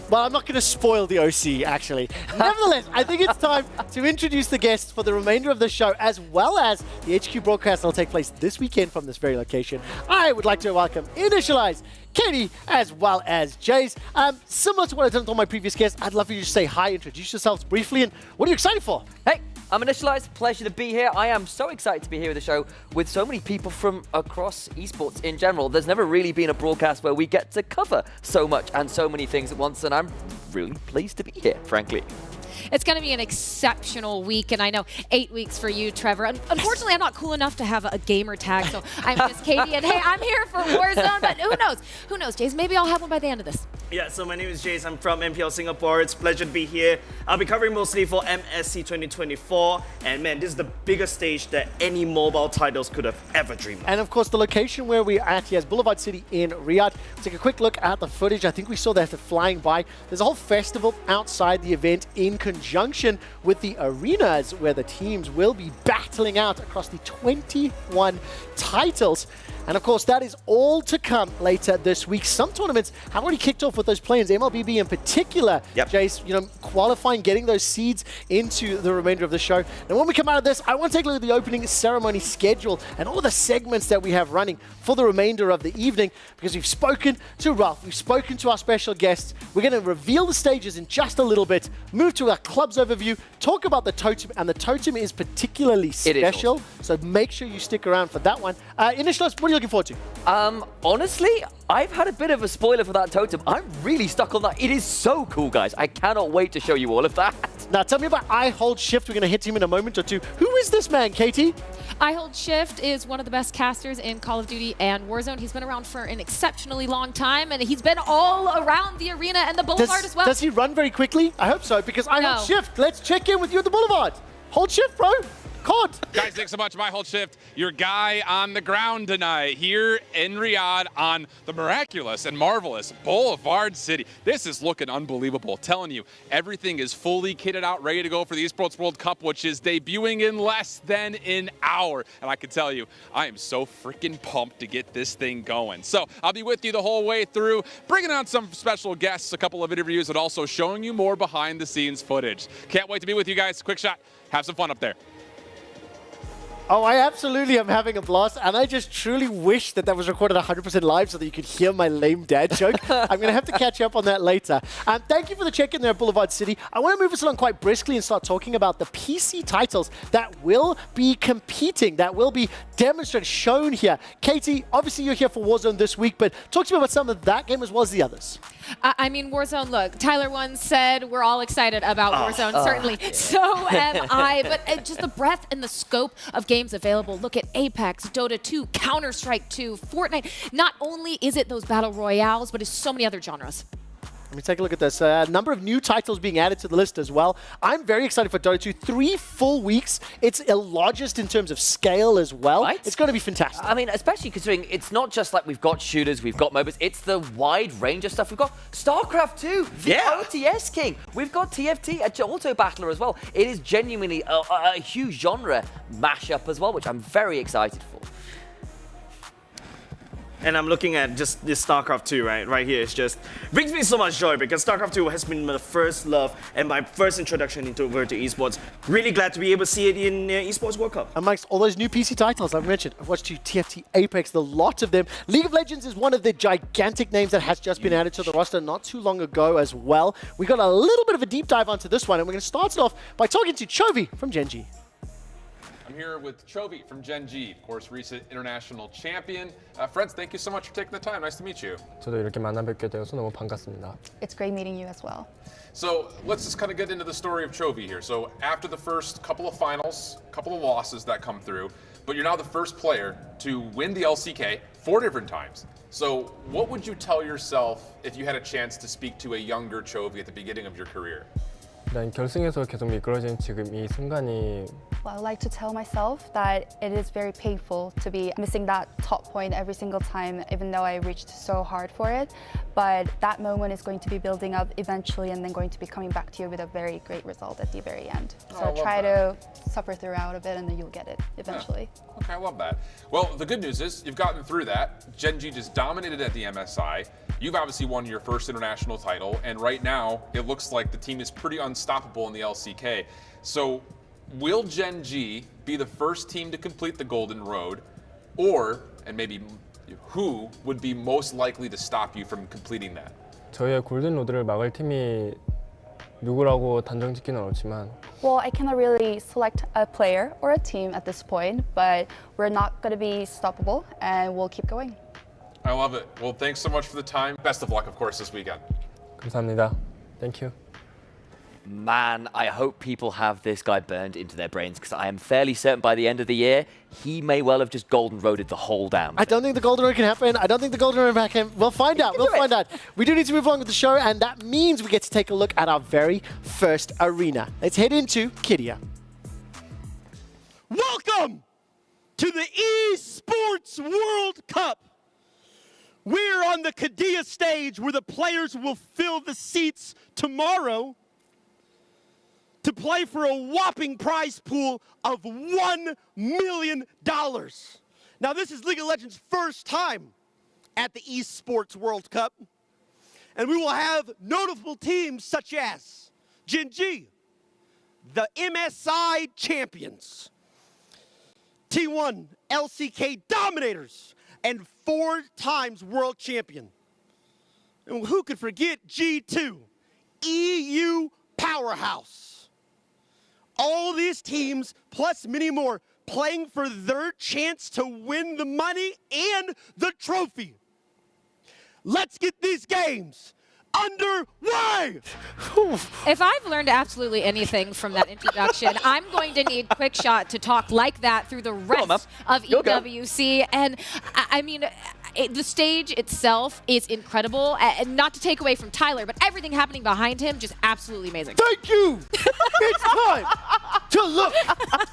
Well, I'm not going to spoil the OC, actually. Nevertheless, I think it's time to introduce the guests for the remainder of the show, as well as the HQ broadcast that will take place this weekend from this very location. I would like to welcome Initialize, Katie, as well as Jace. Similar to what I've done with all my previous guests, I'd love for you to say hi, introduce yourselves briefly, and what are you excited for? Hey, I'm Initialized. Pleasure to be here. I am so excited to be here with the show with so many people from across esports in general. There's never really been a broadcast where we get to cover so much and so many things at once, and I'm really pleased to be here, frankly. It's going to be an exceptional week, and I know 8 weeks for you, Trevor. Unfortunately, I'm not cool enough to have a gamer tag, so I'm just Katie, and hey, I'm here for Warzone, but who knows? Who knows, Jace? Maybe I'll have one by the end of this. Yeah, so my name is Jace. I'm from MPL Singapore. It's a pleasure to be here. I'll be covering mostly for MSC 2024, and man, this is the biggest stage that any mobile titles could have ever dreamed of. And of course, the location where we're at here is Boulevard City in Riyadh. Take a quick look at the footage. I think we saw that flying by. There's a whole festival outside the event in conjunction with the arenas where the teams will be battling out across the 21 titles. And of course, that is all to come later this week. Some tournaments have already kicked off with those play-ins, MLBB in particular. Yep. Jace, you know, qualifying, getting those seeds into the remainder of the show. And when we come out of this, I want to take a look at the opening ceremony schedule and all the segments that we have running for the remainder of the evening, because we've spoken to Ralf, we've spoken to our special guests. We're going to reveal the stages in just a little bit, move to our club's overview, talk about the totem, and the totem is particularly special, so make sure you stick around for that one. Initialize, what are you looking forward to? Honestly, I've had a bit of a spoiler for that totem. I'm really stuck on that. It is so cool, guys. I cannot wait to show you all of that. Now, tell me about I Hold Shift. We're going to hit him in a moment or two. Who is this man, Katie? I Hold Shift is one of the best casters in Call of Duty and Warzone. He's been around for an exceptionally long time, and he's been all around the arena and the boulevard as well. Does he run very quickly? I hope so, because I Hold Shift. Let's check in with you at the boulevard. Hold Shift, bro. COD. Guys, thanks so much. My whole shift, your guy on the ground tonight here in Riyadh on the miraculous and marvelous Boulevard City. This is looking unbelievable. Telling you, everything is fully kitted out, ready to go for the Esports World Cup, which is debuting in less than an hour. And I can tell you, I am so freaking pumped to get this thing going. So I'll be with you the whole way through, bringing on some special guests, a couple of interviews, and also showing you more behind the scenes footage. Can't wait to be with you guys. Quick shot. Have some fun up there. Oh, I absolutely am having a blast, and I just truly wish that was recorded 100% live so that you could hear my lame dad joke. I'm going to have to catch up on that later. Thank you for the check-in there at Boulevard City. I want to move us along quite briskly and start talking about the PC titles that will be competing, that will be demonstrated, shown here. Katie, obviously you're here for Warzone this week, but talk to me about some of that game as well as the others. I mean, Warzone, look, Tyler once said we're all excited about Warzone, certainly. So am I. But just the breadth and the scope of games available. Look at Apex, Dota 2, Counter-Strike 2, Fortnite. Not only is it those battle royales, but it's so many other genres. Let me take a look at this. A number of new titles being added to the list as well. I'm very excited for Dota 2. 3 full weeks. It's the largest in terms of scale as well. Right? It's going to be fantastic. I mean, especially considering it's not just like we've got shooters, we've got MOBAs, it's the wide range of stuff. We've got StarCraft 2, the OTS King. We've got TFT, a Auto Battler as well. It is genuinely a huge genre mashup as well, which I'm very excited for. And I'm looking at just this StarCraft 2 right here. It's just brings me so much joy because StarCraft 2 has been my first love and my first introduction into esports. Really glad to be able to see it in Esports World Cup. Amongst all those new PC titles I've mentioned, I've watched you TFT, Apex, the lot of them. League of Legends is one of the gigantic names that has just been added to the roster not too long ago as well. We got a little bit of a deep dive onto this one, and we're going to start it off by talking to Chovy from Gen G. I'm here with Chovy from Gen G, of course, recent international champion. Friends, thank you so much for taking the time. Nice to meet you. 저도 이렇게 만나 뵙게 되어서 너무 반갑습니다. It's great meeting you as well. So let's just kind of get into the story of Chovy here. So after the first couple of finals, couple of losses that come through, but you're now the first player to win the LCK 4 different times. So what would you tell yourself if you had a chance to speak to a younger Chovy at the beginning of your career? 일단 결승에서 계속 미끄러진 지금 이 순간이 Well, I like to tell myself that it is very painful to be missing that top point every single time, even though I reached so hard for it. But that moment is going to be building up eventually and then going to be coming back to you with a very great result at the very end. So try to suffer throughout a bit and then you'll get it eventually. Yeah. Okay, I love that. Well, the good news is you've gotten through that. Gen G just dominated at the MSI. You've obviously won your first international title, and right now it looks like the team is pretty unstoppable in the LCK. So will Gen G be the first team to complete the Golden Road, or, and maybe who would be most likely to stop you from completing that? 저희의 골든 로드를 막을 팀이 누구라고 단정짓기는 어렵지만 Well, I cannot really select a player or a team at this point, but we're not going to be stoppable and we'll keep going. I love it. Well, thanks so much for the time. Best of luck, of course, this weekend. 감사합니다. Thank you. Man, I hope people have this guy burned into their brains because I am fairly certain by the end of the year, he may well have just golden roaded the whole damn thing. I don't think the Golden Road can happen. I don't think the Golden Road can. We'll find out. We'll find out. We do need to move along with the show, and that means we get to take a look at our very first arena. Let's head into Kyrie. Welcome to the Esports World Cup. We're on the Kadia stage where the players will fill the seats tomorrow to play for a whopping prize pool of $1 million. Now, this is League of Legends' first time at the Esports World Cup, and we will have notable teams such as Gen G, the MSI champions, T1 LCK dominators, and 4 times world champion. And who could forget G2, EU powerhouse? All these teams, plus many more, playing for their chance to win the money and the trophy. Let's get these games underway! If I've learned absolutely anything from that introduction, I'm going to need Quick Shot to talk like that through the rest of EWC. And I mean, the stage itself is incredible. And not to take away from Tyler, but everything happening behind him, just absolutely amazing. Thank you! It's time to look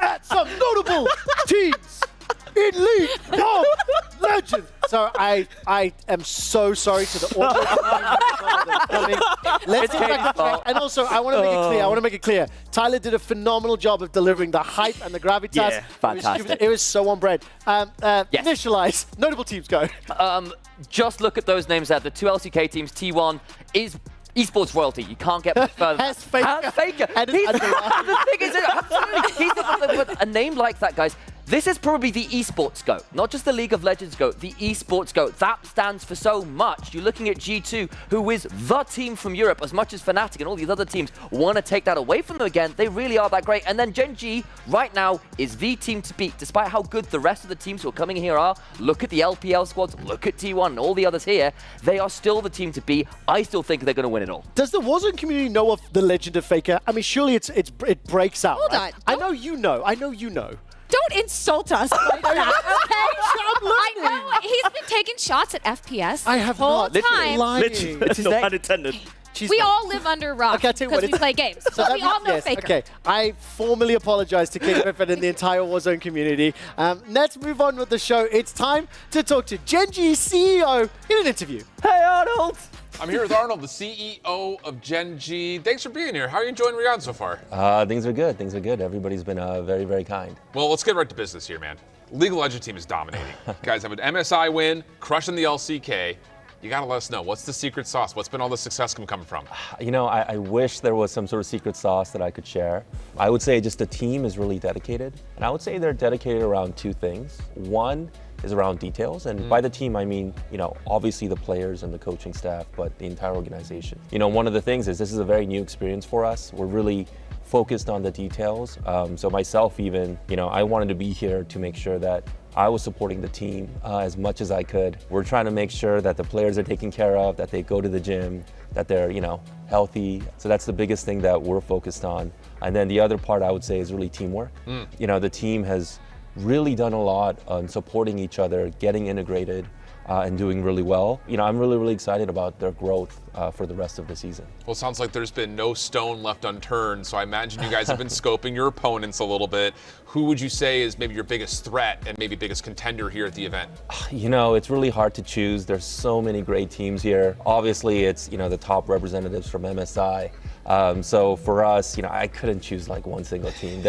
at some notable teams in League of Legends. So I am so sorry to the audience. Let's get back to track. And also, I want to make it clear. Tyler did a phenomenal job of delivering the hype and the gravitas. Yeah, fantastic. It was so on brand. Initialize. Notable teams go. Just look at those names there. The two LCK teams, T1 is Esports royalty. You can't get much further. Has Faker. The thing is, absolutely, he's the one with a name like that, guys. This is probably the esports GOAT, not just the League of Legends GOAT, the esports GOAT. That stands for so much. You're looking at G2, who is the team from Europe, as much as Fnatic and all these other teams want to take that away from them again. They really are that great. And then Gen G, right now, is the team to beat, despite how good the rest of the teams who are coming here are. Look at the LPL squads, look at T1 and all the others here. They are still the team to beat. I still think they're going to win it all. Does the Warzone community know of the legend of Faker? I mean, surely it breaks out. Hold right? on. I know you know. I know you know. Don't insult us like that, okay? I know he's been taking shots at FPS I have the whole not. time. Lying. It's no pun intended. We all live under rock Okay, I'll tell you because what, we play games. So we all know yes, Faker. Okay, I formally apologize to King Biffle and the entire Warzone community. Let's move on with the show. It's time to talk to Gen G's CEO in an interview. Hey, Arnold! I'm here with Arnold, the CEO of Gen G. Thanks for being here. How are you enjoying Riyadh so far? Things are good. Things are good. Everybody's been very, very kind. Well, let's get right to business here, man. League of Legends team is dominating. You guys have an MSI win, crushing the LCK. You got to let us know, what's the secret sauce? What's been all the success coming from? You know, I wish there was some sort of secret sauce that I could share. I would say just the team is really dedicated. And I would say they're dedicated around two things. One is around details. And by the team, I mean, you know, obviously the players and the coaching staff, but the entire organization. You know, one of the things is this is a very new experience for us. We're really focused on the details. So myself even, you know, I wanted to be here to make sure that I was supporting the team as much as I could. We're trying to make sure that the players are taken care of, that they go to the gym, that they're, you know, healthy. So that's the biggest thing that we're focused on. And then the other part I would say is really teamwork. You know, the team has really done a lot on supporting each other, getting integrated, and doing really well. You know, I'm really, really excited about their growth for the rest of the season. Well, it sounds like there's been no stone left unturned, so I imagine you guys have been scoping your opponents a little bit. Who would you say is maybe your biggest threat and maybe biggest contender here at the event? You know, it's really hard to choose. There's so many great teams here. Obviously, it's, you know, the top representatives from MSI. So for us, you know, I couldn't choose like one single team.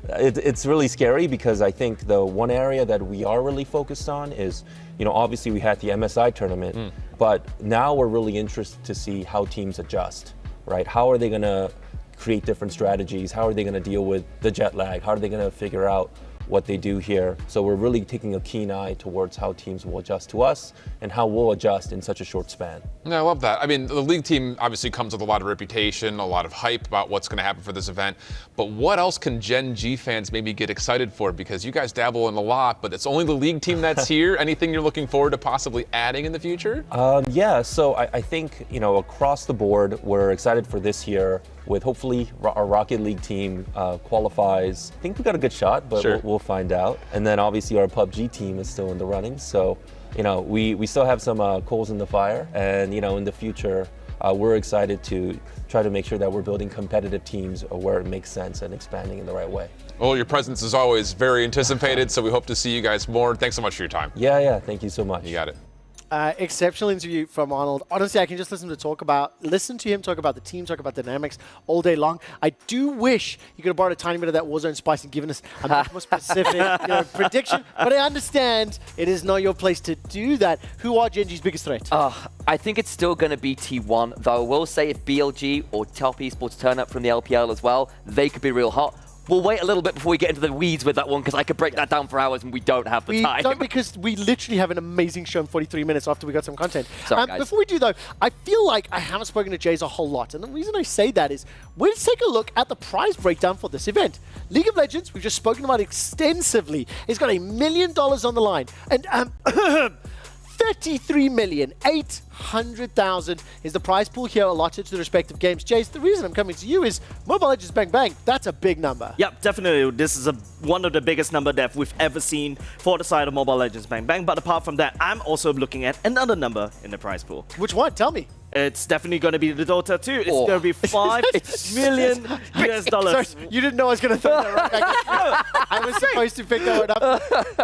It's really scary because I think the one area that we are really focused on is, you know, obviously we had the MSI tournament, but now we're really interested to see how teams adjust, right? How are they going to create different strategies? How are they going to deal with the jet lag? How are they going to figure out what they do here? So we're really taking a keen eye towards how teams will adjust to us and how we'll adjust in such a short span. Yeah, I love that. I mean, the league team obviously comes with a lot of reputation, a lot of hype about what's going to happen for this event. But what else can Gen G fans maybe get excited for? Because you guys dabble in a lot, but it's only the league team that's here. Anything you're looking forward to possibly adding in the future? Yeah, so I think, you know, across the board, we're excited for this year with hopefully our Rocket League team qualifies. I think we got a good shot, but we'll find out. And then obviously our PUBG team is still in the running. So, you know, we still have some coals in the fire. And, you know, in the future, we're excited to try to make sure that we're building competitive teams where it makes sense and expanding in the right way. Well, your presence is always very anticipated, so we hope to see you guys more. Thanks so much for your time. Yeah, thank you so much. You got it. Exceptional interview from Arnold. Honestly, I can just listen to him talk about the team, talk about dynamics all day long. I do wish you could have brought a tiny bit of that Warzone spice and given us a much more specific prediction, but I understand it is not your place to do that. Who are Gen G's biggest threat? I think it's still going to be T1, though I will say if BLG or Top Esports turn up from the LPL as well, they could be real hot. We'll wait a little bit before we get into the weeds with that one, because I could break that down for hours and we don't have the time. We don't, because we literally have an amazing show in 43 minutes after we got some content. Sorry, guys. Before we do, though, I feel like I haven't spoken to Jays a whole lot. And the reason I say that is, let's take a look at the prize breakdown for this event. League of Legends, we've just spoken about extensively. It's got $1 million on the line. And 33,800,000 is the prize pool here allotted to the respective games. Jace, the reason I'm coming to you is Mobile Legends Bang Bang. That's a big number. Yep, definitely. This is one of the biggest number that we've ever seen for the side of Mobile Legends Bang Bang. But apart from that, I'm also looking at another number in the prize pool. Which one? Tell me. It's definitely going to be the Dota 2. It's going to be $5 million US dollars. Sorry, you didn't know I was going to throw that right back. I was supposed to pick that one up.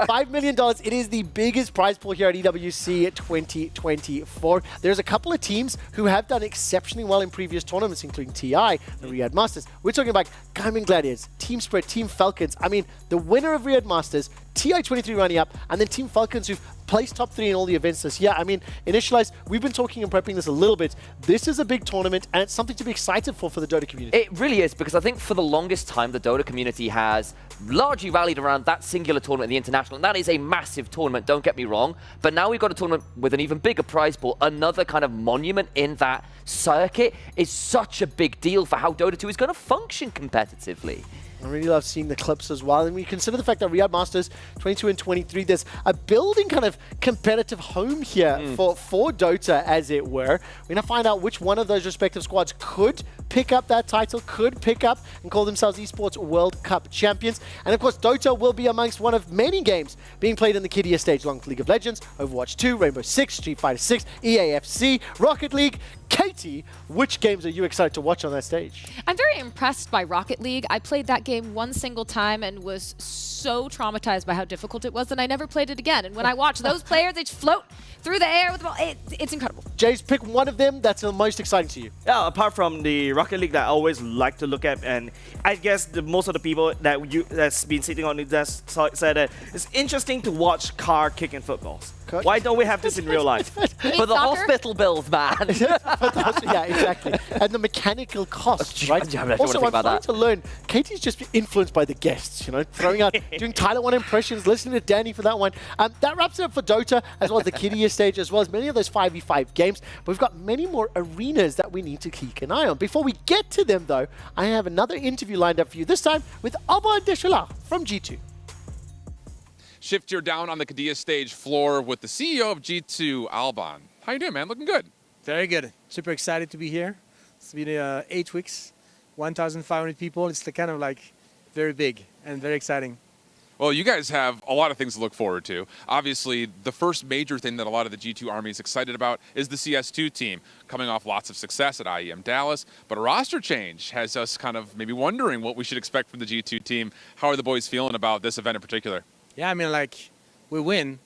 $5 million. It is the biggest prize pool here at EWC 2024. There's a couple of teams who have done exceptionally well in previous tournaments, including TI, the Riyadh Masters. We're talking about Gaimin Gladiators, Team Spread, Team Falcons. I mean, the winner of Riyadh Masters, TI23 running up, and then Team Falcons who've placed top 3 in all the events this year. I mean, Initialize, we've been talking and prepping this a little bit. This is a big tournament, and it's something to be excited for the Dota community. It really is, because I think for the longest time, the Dota community has largely rallied around that singular tournament, the International, and that is a massive tournament, don't get me wrong. But now we've got a tournament with an even bigger prize pool, another kind of monument in that circuit is such a big deal for how Dota 2 is going to function competitively. I really love seeing the clips as well. And we consider the fact that Riyadh Masters 22 and 23, there's a building kind of competitive home here for Dota, as it were. We're going to find out which one of those respective squads could pick up that title, could pick up and call themselves Esports World Cup champions. And of course, Dota will be amongst one of many games being played in the Kidia stage, along with League of Legends, Overwatch 2, Rainbow Six, Street Fighter 6, EAFC, Rocket League. Katie, which games are you excited to watch on that stage? I'm very impressed by Rocket League. I played that game one single time and was so traumatized by how difficult it was that I never played it again. And when I watch those players, they just float through the air with the ball. It's incredible. Jace, pick one of them that's the most exciting to you. Yeah, apart from the Rocket League that I always like to look at, and I guess most of the people that's been sitting on the desk said that it's interesting to watch car kicking footballs. Why don't we have this in real life? For the hospital bills, man. Yeah, exactly. And the mechanical costs, right? Also, I'm trying to learn. Katie's just influenced by the guests, you know, throwing out, doing Tyler 1 impressions, listening to Danny for that one. That wraps it up for Dota, as well as the Kidia stage, as well as many of those 5v5 games. But we've got many more arenas that we need to keep an eye on. Before we get to them, though, I have another interview lined up for you, this time with Alban from G2. Shift your down on the Kidia stage floor with the CEO of G2, Alban. How you doing, man? Looking good. Very good. Super excited to be here. It's been 8 weeks, 1,500 people. It's kind of like very big and very exciting. Well, you guys have a lot of things to look forward to. Obviously, the first major thing that a lot of the G2 Army is excited about is the CS2 team, coming off lots of success at IEM Dallas. But a roster change has us kind of maybe wondering what we should expect from the G2 team. How are the boys feeling about this event in particular? Yeah, I mean, like, we win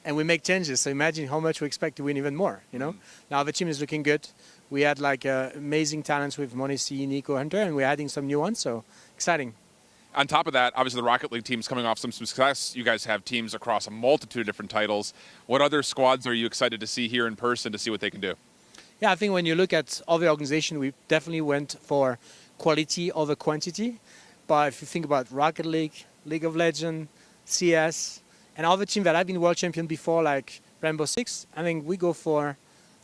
and we make changes. So imagine how much we expect to win even more, you know? Now the team is looking good. We had like amazing talents with Monesi, Nico, Hunter, and we're adding some new ones, so exciting. On top of that, obviously the Rocket League team's coming off some success. You guys have teams across a multitude of different titles. What other squads are you excited to see here in person to see what they can do? Yeah, I think when you look at other organizations, we definitely went for quality over quantity. But if you think about Rocket League, League of Legends, CS, and other teams that have been world champion before, like Rainbow Six, I think we go for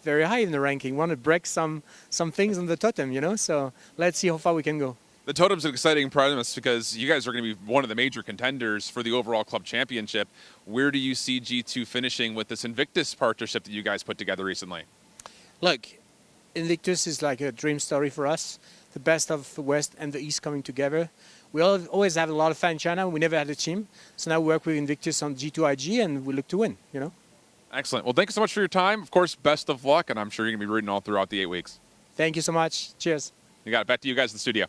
very high in the ranking. We want to break some things on the totem, you know? So let's see how far we can go. The totem's an exciting premise because you guys are going to be one of the major contenders for the overall club championship. Where do you see G2 finishing with this Invictus partnership that you guys put together recently? Look, Invictus is like a dream story for us. The best of the West and the East coming together. We always have a lot of fun in China. We never had a team. So now we work with Invictus on G2IG and we look to win, you know? Excellent. Well, thank you so much for your time. Of course, best of luck, and I'm sure you're going to be rooting all throughout the 8 weeks. Thank you so much. Cheers. You got it. Back to you guys in the studio.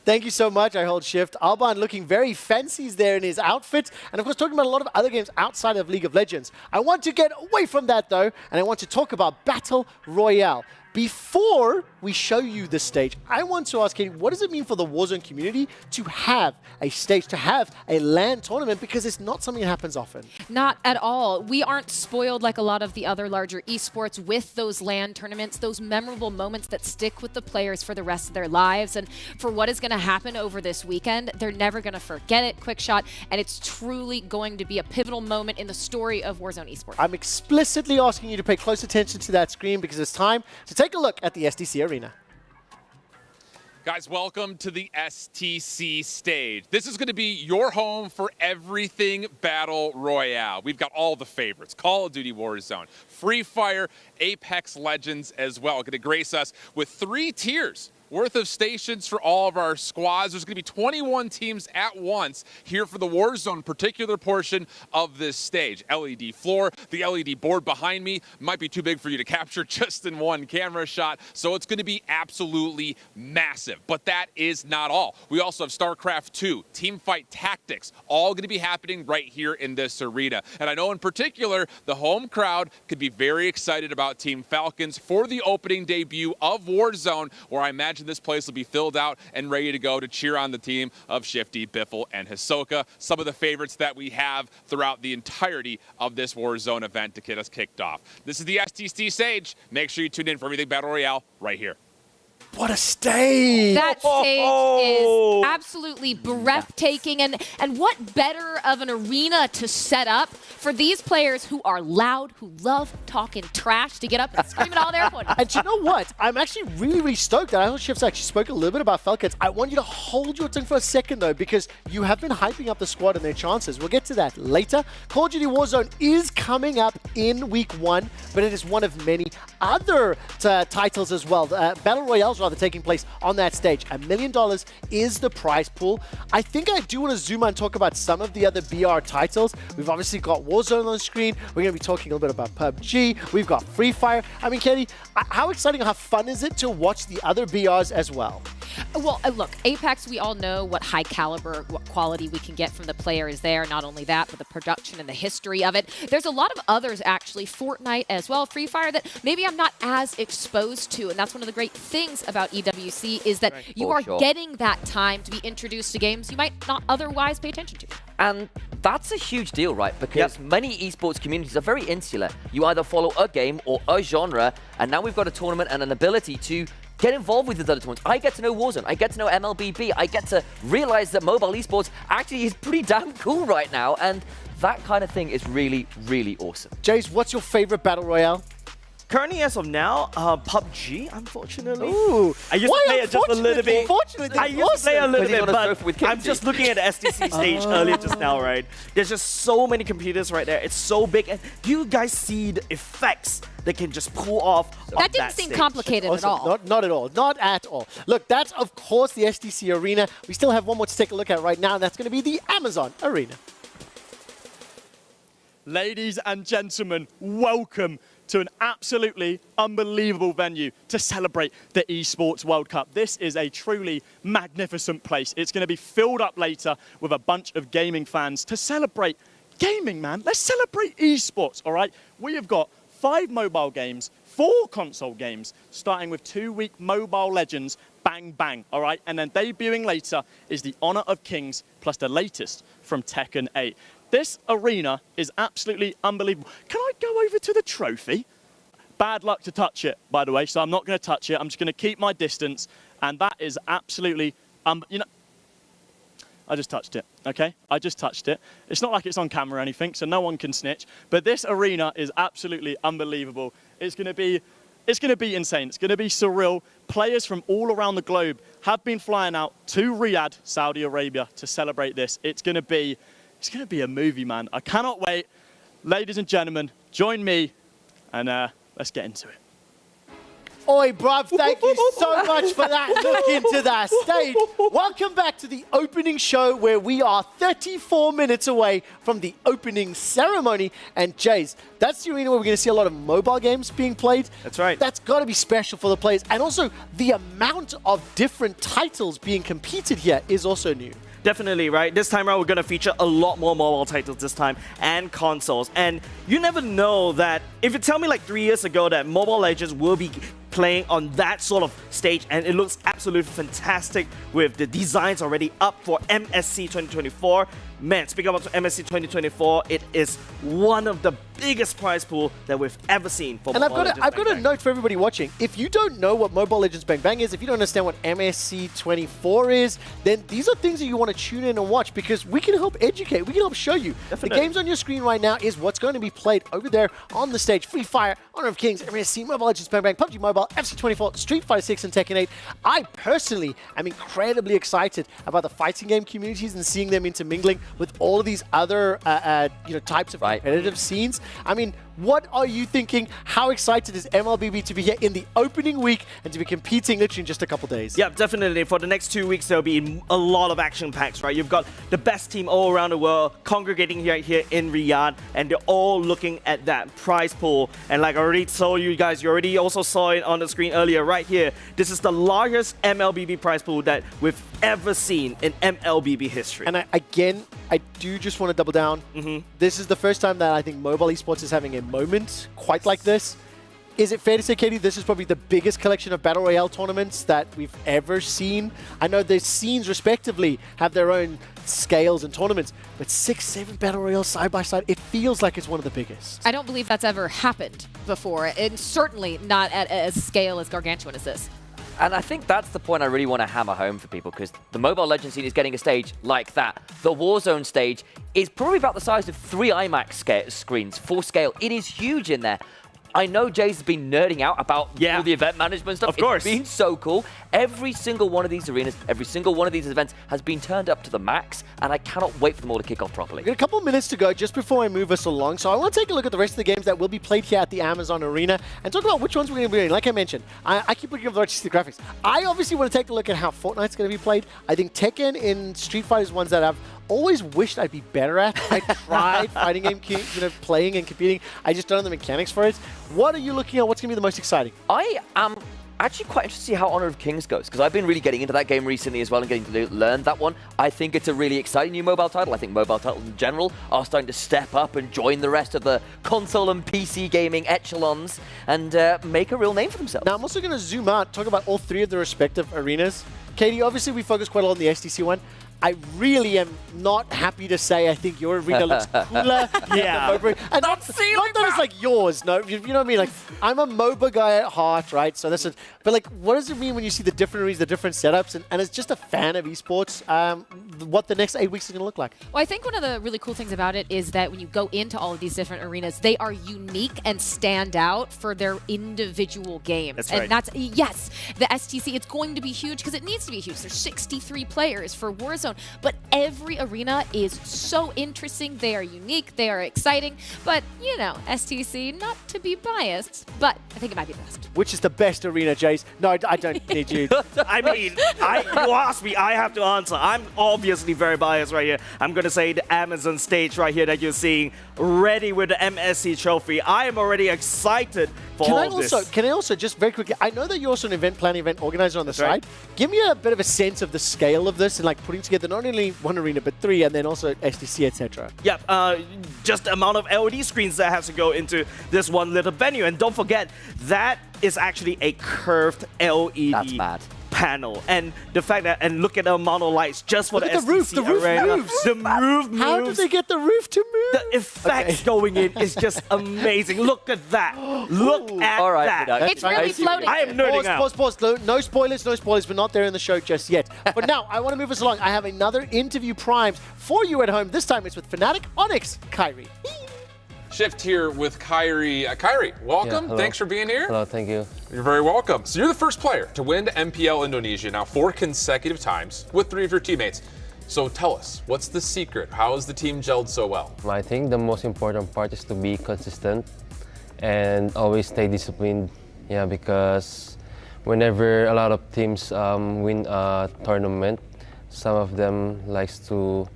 Thank you so much. I hold shift. Alban looking very fancy there in his outfit. And of course, talking about a lot of other games outside of League of Legends. I want to get away from that, though, and I want to talk about Battle Royale. Before we show you the stage, I want to ask Katie, what does it mean for the Warzone community to have a stage, to have a LAN tournament? Because it's not something that happens often. Not at all. We aren't spoiled like a lot of the other larger esports with those LAN tournaments, those memorable moments that stick with the players for the rest of their lives. And for what is going to happen over this weekend, they're never going to forget it, Quick Shot, and it's truly going to be a pivotal moment in the story of Warzone esports. I'm explicitly asking you to pay close attention to that screen because it's time to take a look at the STC Arena. Guys, welcome to the STC stage. This is going to be your home for everything Battle Royale. We've got all the favorites: Call of Duty Warzone, Free Fire, Apex Legends as well. Going to grace us with 3 tiers worth of stations for all of our squads. There's going to be 21 teams at once here for the Warzone particular portion of this stage. LED floor, the LED board behind me might be too big for you to capture just in one camera shot, so it's going to be absolutely massive. But that is not all. We also have StarCraft 2, Teamfight Tactics, all going to be happening right here in this arena. And I know in particular, the home crowd could be very excited about Team Falcons for the opening debut of Warzone, where I imagine this place will be filled out and ready to go to cheer on the team of Shifty, Biffle, and Hisoka, some of the favorites that we have throughout the entirety of this Warzone event to get us kicked off. This is the STC Sage. Make sure you tune in for everything Battle Royale right here. What a stage! That stage is absolutely breathtaking, and what better of an arena to set up for these players who are loud, who love talking trash, to get up and scream at all their opponents. And you know what? I'm actually really stoked that I know Shifts actually spoke a little bit about Falcons. I want you to hold your tongue for a second, though, because you have been hyping up the squad and their chances. We'll get to that later. Call of Duty Warzone is coming up in week 1, but it is one of many other titles as well. Battle Royales, rather, taking place on that stage. $1 million is the prize pool. I think I do want to zoom out and talk about some of the other BR titles. We've obviously got Warzone on the screen. We're going to be talking a little bit about PUBG. We've got Free Fire. I mean, Katie, how exciting, how fun is it to watch the other BRs as well? Well, look, Apex, we all know what high caliber, what quality we can get from the players there. Not only that, but the production and the history of it. There's a lot of others, actually, Fortnite as well, Free Fire, that maybe I'm not as exposed to. And that's one of the great things about EWC is that you are getting that time to be introduced to games you might not otherwise pay attention to. And that's a huge deal, right? Because many esports communities are very insular. You either follow a game or a genre, and now we've got a tournament and an ability to get involved with the other tournaments. I get to know Warzone, I get to know MLBB, I get to realize that mobile esports actually is pretty damn cool right now, and that kind of thing is really, really awesome. Jace, what's your favorite Battle Royale? Currently, as of now, PUBG, unfortunately. Ooh. I used to play it just a little bit. Unfortunately, I used to play a little bit, but I'm just looking at the STC stage earlier just now, right? There's just so many computers right there. It's so big. And do you guys see the effects that can just pull off That didn't seem complicated at all. Not at all. Not at all. Look, that's, of course, the STC Arena. We still have one more to take a look at right now, and that's going to be the Amazon Arena. Ladies and gentlemen, welcome to an absolutely unbelievable venue to celebrate the Esports World Cup. This is a truly magnificent place. It's going to be filled up later with a bunch of gaming fans to celebrate gaming, man. Let's celebrate esports, all right? We have got 5 mobile games, 4 console games, starting with 2-week Mobile Legends, Bang Bang, all right? And then debuting later is the Honor of Kings, plus the latest from Tekken 8. This arena is absolutely unbelievable. Can I go over to the trophy? Bad luck to touch it, by the way, so I'm not going to touch it. I'm just going to keep my distance, and that is absolutely, you know, I just touched it, okay? I just touched it. It's not like it's on camera or anything, so no one can snitch, but this arena is absolutely unbelievable. It's going to be insane. It's going to be surreal. Players from all around the globe have been flying out to Riyadh, Saudi Arabia, to celebrate this. It's going to be a movie, man. I cannot wait. Ladies and gentlemen, join me, and let's get into it. Oi, bruv, thank you so much for that look into that stage. Welcome back to the opening show, where we are 34 minutes away from the opening ceremony. And Jace, that's the arena where we're going to see a lot of mobile games being played. That's right. That's got to be special for the players. And also, the amount of different titles being competed here is also new. Definitely, right? This time around, we're going to feature a lot more mobile titles this time, and consoles. And you never know that, if you tell me like 3 years ago that Mobile Legends will be playing on that sort of stage, and it looks absolutely fantastic with the designs already up for MSC 2024. Man, speaking about MSC 2024, it is one of the biggest prize pool that we've ever seen for Mobile Legends. I've got a note for everybody watching. If you don't know what Mobile Legends Bang Bang is, if you don't understand what MSC 24 is, then these are things that you want to tune in and watch, because we can help educate, we can help show you. Definitely. The games on your screen right now is what's going to be played over there on the stage. Free Fire, Honor of Kings, MSC, Mobile Legends Bang Bang, PUBG Mobile, FC 24, Street Fighter 6, and Tekken 8. I personally am incredibly excited about the fighting game communities and seeing them intermingling with all of these other types of competitive scenes. I mean, What are you thinking? How excited is MLBB to be here in the opening week and to be competing literally in just a couple days? Yeah, definitely. For the next 2 weeks, there'll be a lot of action packs, right? You've got the best team all around the world congregating here in Riyadh, and they're all looking at that prize pool. And like I already told you guys, you already also saw it on the screen earlier, right here. This is the largest MLBB prize pool that we've ever seen in MLBB history. And I do just want to double down. This is the first time that I think mobile esports is having a moment quite like this. Is it fair to say, Katie, this is probably the biggest collection of Battle Royale tournaments that we've ever seen? I know the scenes, respectively, have their own scales and tournaments, but 6, 7 Battle Royale side by side, it feels like it's one of the biggest. I don't believe that's ever happened before, and certainly not at a scale as gargantuan as this. And I think that's the point I really want to hammer home for people, because the Mobile Legends scene is getting a stage like that. The Warzone stage is probably about the size of 3 IMAX screens, full scale. It is huge in there. I know Jay's has been nerding out about all the event management stuff. Of course. It's been so cool. Every single one of these arenas, every single one of these events has been turned up to the max, and I cannot wait for them all to kick off properly. We've got a couple of minutes to go just before I move us along, so I want to take a look at the rest of the games that will be played here at the Amazon Arena and talk about which ones we're going to be doing. Like I mentioned, I keep looking at the artistic graphics. I obviously want to take a look at how Fortnite's going to be played. I think Tekken and Street Fighter is ones that I've always wished I'd be better at. I tried fighting game, playing and competing. I just don't know the mechanics for it. What are you looking at? What's going to be the most exciting? I am actually quite interested to see how Honor of Kings goes, because I've been really getting into that game recently as well and getting to learn that one. I think it's a really exciting new mobile title. I think mobile titles in general are starting to step up and join the rest of the console and PC gaming echelons and make a real name for themselves. Now, I'm also going to zoom out, talk about all 3 of the respective arenas. Katie, obviously we focus quite a lot on the STC one. I really am not happy to say I think your arena looks cooler. And not that it's like yours, no, you know what I mean? Like, I'm a MOBA guy at heart, right? So this is, but like, what does it mean when you see the different arenas, the different setups, and as just a fan of esports, what the next 8 weeks is going to look like? Well, I think one of the really cool things about it is that when you go into all of these different arenas, they are unique and stand out for their individual games. That's and right. that's, yes, the STC, it's going to be huge because it needs to be huge. There's 63 players for Warzone, but every arena is so interesting. They are unique, they are exciting, but, you know, STC, not to be biased, but I think it might be the best. Which is the best arena, Jace? No, I don't need you. I mean, you asked me, I have to answer. I'm obviously very biased right here. I'm going to say the Amazon stage right here that you're seeing, ready with the MSC trophy. I am already excited for all this. Can I also, just very quickly, I know that you're also an event planning, event organizer on the side. right. Give me a bit of a sense of the scale of this and like putting together not only one arena, but 3, and then also STC, etc. Yeah, just the amount of LED screens that has to go into this one little venue. And don't forget, that is actually a curved LED That's mad. panel. And the fact that, and look at the amount of lights just for Look the at the roof. STC The roof arena. moves. The roof moves. How did they get the roof to move? The effects going in is just amazing. Look at that. Look at All right, that. Vidal. It's really floating. I am nerding out. Pause. No spoilers. We're not there in the show just yet. But now, I want to move us along. I have another interview primed for you at home. This time it's with Fnatic Onyx Kyrie. Shift here with Kyrie. Kyrie, welcome. hello. Thanks for being here. Hello, thank you. You're very welcome. So you're the first player to win MPL Indonesia now 4 consecutive times with 3 of your teammates. So tell us, what's the secret? How has the team gelled so well? I think the most important part is to be consistent and always stay disciplined. Yeah, because whenever a lot of teams win a tournament, some of them likes to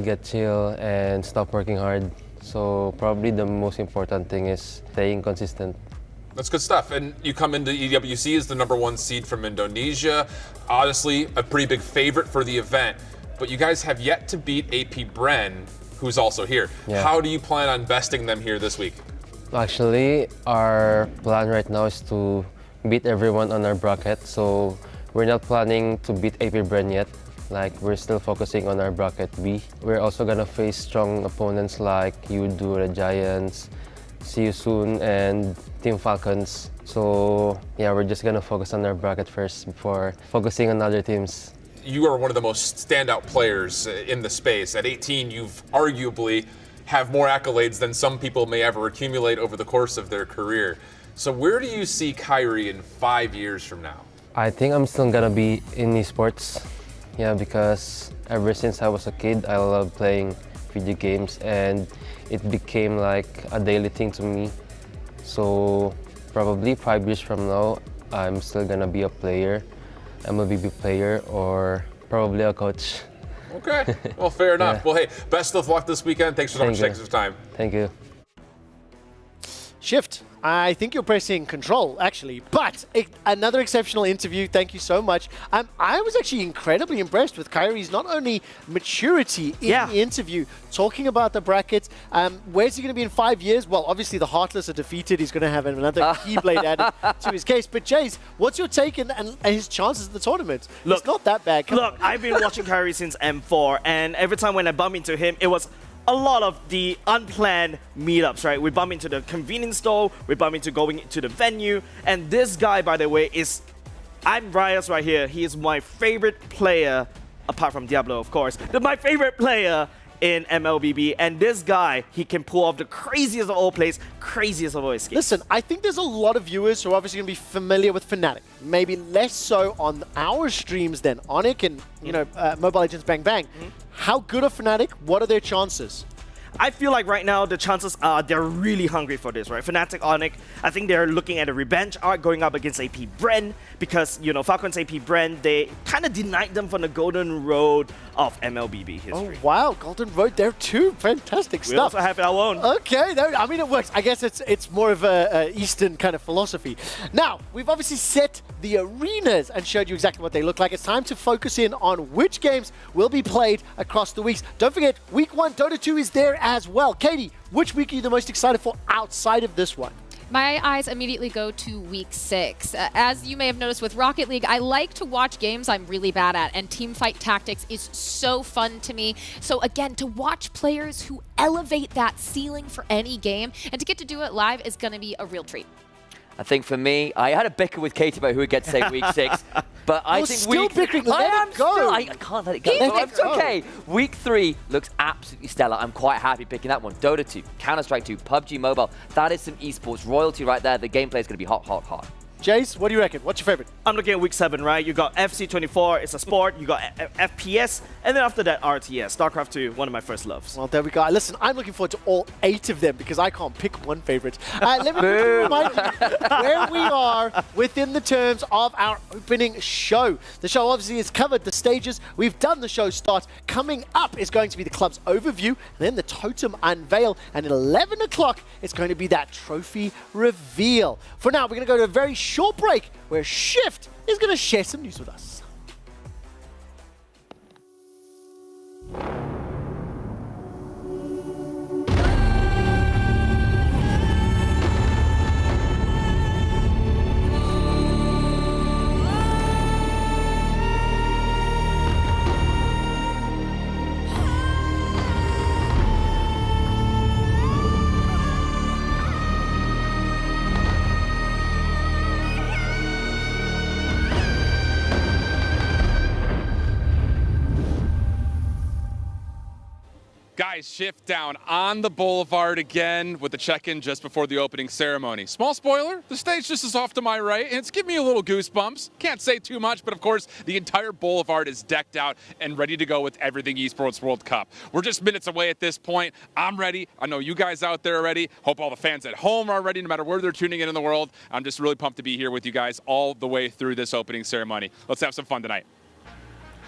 get chill, and stop working hard. So probably the most important thing is staying consistent. That's good stuff. And you come into EWC as the #1 seed from Indonesia. Honestly, a pretty big favorite for the event. But you guys have yet to beat AP Bren, who's also here. Yeah. How do you plan on besting them here this week? Actually, our plan right now is to beat everyone on our bracket. So we're not planning to beat AP Bren yet. Like, we're still focusing on our bracket B. We're also gonna face strong opponents like Yudu, the Giants, See You Soon, and Team Falcons. So yeah, we're just gonna focus on our bracket first before focusing on other teams. You are one of the most standout players in the space. At 18, you've arguably have more accolades than some people may ever accumulate over the course of their career. So where do you see Kyrie in 5 years from now? I think I'm still gonna be in esports. Yeah, because ever since I was a kid, I love playing video games, and it became like a daily thing to me. So probably 5 years from now, I'm still gonna be a player, MLBB player, or probably a coach. Okay, well, fair enough. Yeah. Well, hey, best of luck this weekend. Thanks so much for taking some time. Thank you. Shift. I think you're pressing control, actually. But another exceptional interview. Thank you so much. I was actually incredibly impressed with Kyrie's not only maturity in the interview, talking about the brackets. Where's he going to be in 5 years? Well, obviously the Heartless are defeated. He's going to have another Keyblade added to his case. But Jace, what's your take and his chances at the tournament? Look, it's not that bad. Look, I've been watching Kyrie since M4, and every time when I bump into him, it was a lot of the unplanned meetups, right? We bump into the convenience store, we bump into going to the venue, and this guy, by the way, I'm Rios right here. He is my favorite player, apart from Diablo, of course, but my favorite player in MLBB, and this guy, he can pull off the craziest of all plays, craziest of all escapes. Listen, I think there's a lot of viewers who are obviously going to be familiar with Fnatic. Maybe less so on our streams than Onic and, you know, Mobile Legends Bang Bang. How good are Fnatic? What are their chances? I feel like right now the chances are they're really hungry for this, right? Fnatic, Onic, I think they're looking at a revenge arc going up against AP Bren because, you know, Falcon's AP Bren, they kind of denied them from the golden road of MLBB history. Oh, wow. Golden Road there too. Fantastic stuff. We also have our own. Okay. I mean, it works. I guess it's more of a Eastern kind of philosophy. Now, we've obviously set the arenas and showed you exactly what they look like. It's time to focus in on which games will be played across the weeks. Don't forget, week 1, Dota 2 is there as well. Katie, which week are you the most excited for outside of this one? My eyes immediately go to week 6. As you may have noticed with Rocket League, I like to watch games I'm really bad at, and teamfight tactics is so fun to me. So again, to watch players who elevate that ceiling for any game, and to get to do it live is going to be a real treat. I think for me, I had a bicker with Katie about who would get to say week 6, but I think still week... bickering. I Let am it go. still... I can't let it go. Let But it it's go. okay. Week 3 looks absolutely stellar. I'm quite happy picking that one. Dota 2, Counter-Strike 2, PUBG Mobile. That is some esports royalty right there. The gameplay is going to be hot, hot, hot. Jace, what do you reckon? What's your favorite? I'm looking at week 7, right? You got FC24, it's a sport. You got FPS, and then after that, RTS. StarCraft 2, one of my first loves. Well, there we go. Listen, I'm looking forward to all 8 of them because I can't pick one favorite. Let me remind you where we are within the terms of our opening show. The show obviously has covered the stages. We've done the show start. Coming up is going to be the club's overview, and then the totem unveil. And at 11 o'clock, it's going to be that trophy reveal. For now, we're going to go to a very short break where Shift is going to share some news with us. Guys, Shift down on the boulevard again with the check-in just before the opening ceremony. Small spoiler, the stage just is off to my right, and it's giving me a little goosebumps. Can't say too much, but of course, the entire boulevard is decked out and ready to go with everything Esports World Cup. We're just minutes away at this point. I'm ready. I know you guys out there are ready. Hope all the fans at home are ready, no matter where they're tuning in the world. I'm just really pumped to be here with you guys all the way through this opening ceremony. Let's have some fun tonight.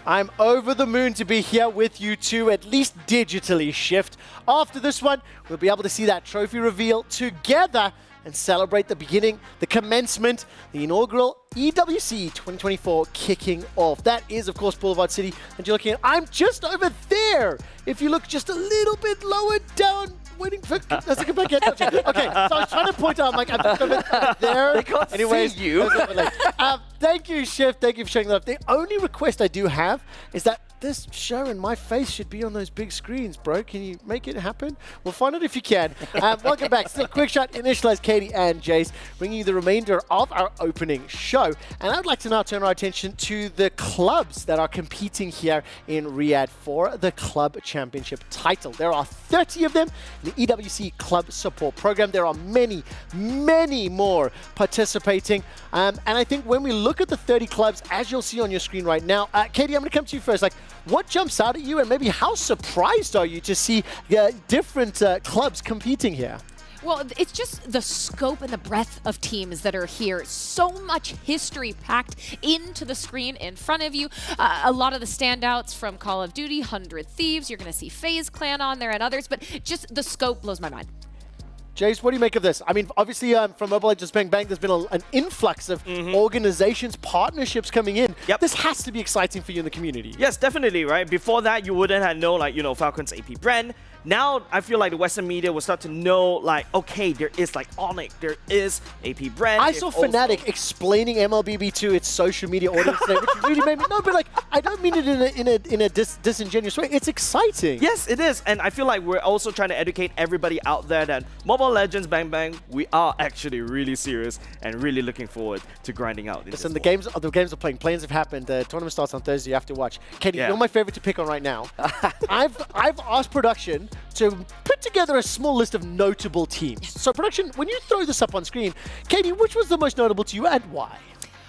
I'm over the moon to be here with you two, at least digitally, Shift. After this one, we'll be able to see that trophy reveal together and celebrate the beginning, the commencement, the inaugural EWC 2024 kicking off. That is, of course, Boulevard City. And you're looking at, I'm just over there. If you look just a little bit lower down, waiting for us to come back in. Okay, so I was trying to point out, I'm like, I'm just over there. They can't Anyways, see you. Thank you, Shift. Thank you for showing that up. The only request I do have is that this show and my face should be on those big screens, bro. Can you make it happen? We'll find out if you can. Welcome back. Still, quick shot, initialize Katie and Jace, bringing you the remainder of our opening show. And I'd like to now turn our attention to the clubs that are competing here in Riyadh for the club championship title. There are 30 of them in the EWC Club Support Program. There are many, many more participating. And I think when we look at the 30 clubs, as you'll see on your screen right now, Katie, I'm going to come to you first. Like, What jumps out at you, and maybe how surprised are you to see different clubs competing here? Well, it's just the scope and the breadth of teams that are here. So much history packed into the screen in front of you. A lot of the standouts from Call of Duty, 100 Thieves, you're going to see FaZe Clan on there and others, but just the scope blows my mind. Jace, what do you make of this? I mean, obviously, from Mobile Legends Bang Bang, there's been an influx of organizations, partnerships coming in. Yep. This has to be exciting for you in the community. Yes, definitely, right? Before that, you wouldn't have known, like, Falcon's AP brand. Now, I feel like the Western media will start to know, like, okay, there is, like, Onyx, there is AP brand. I saw Fnatic explaining MLBB to its social media audience today, which really made me, no, but, like, I don't mean it in a disingenuous way. It's exciting. Yes, it is. And I feel like we're also trying to educate everybody out there that Mobile Legends Bang Bang, we are actually really serious and really looking forward to grinding out. Listen, the games are playing. Plans have happened. The tournament starts on Thursday. You have to watch. Katie, you're my favorite to pick on right now. I've asked production to put together a small list of notable teams. So production, when you throw this up on screen, Katie, which was the most notable to you and why?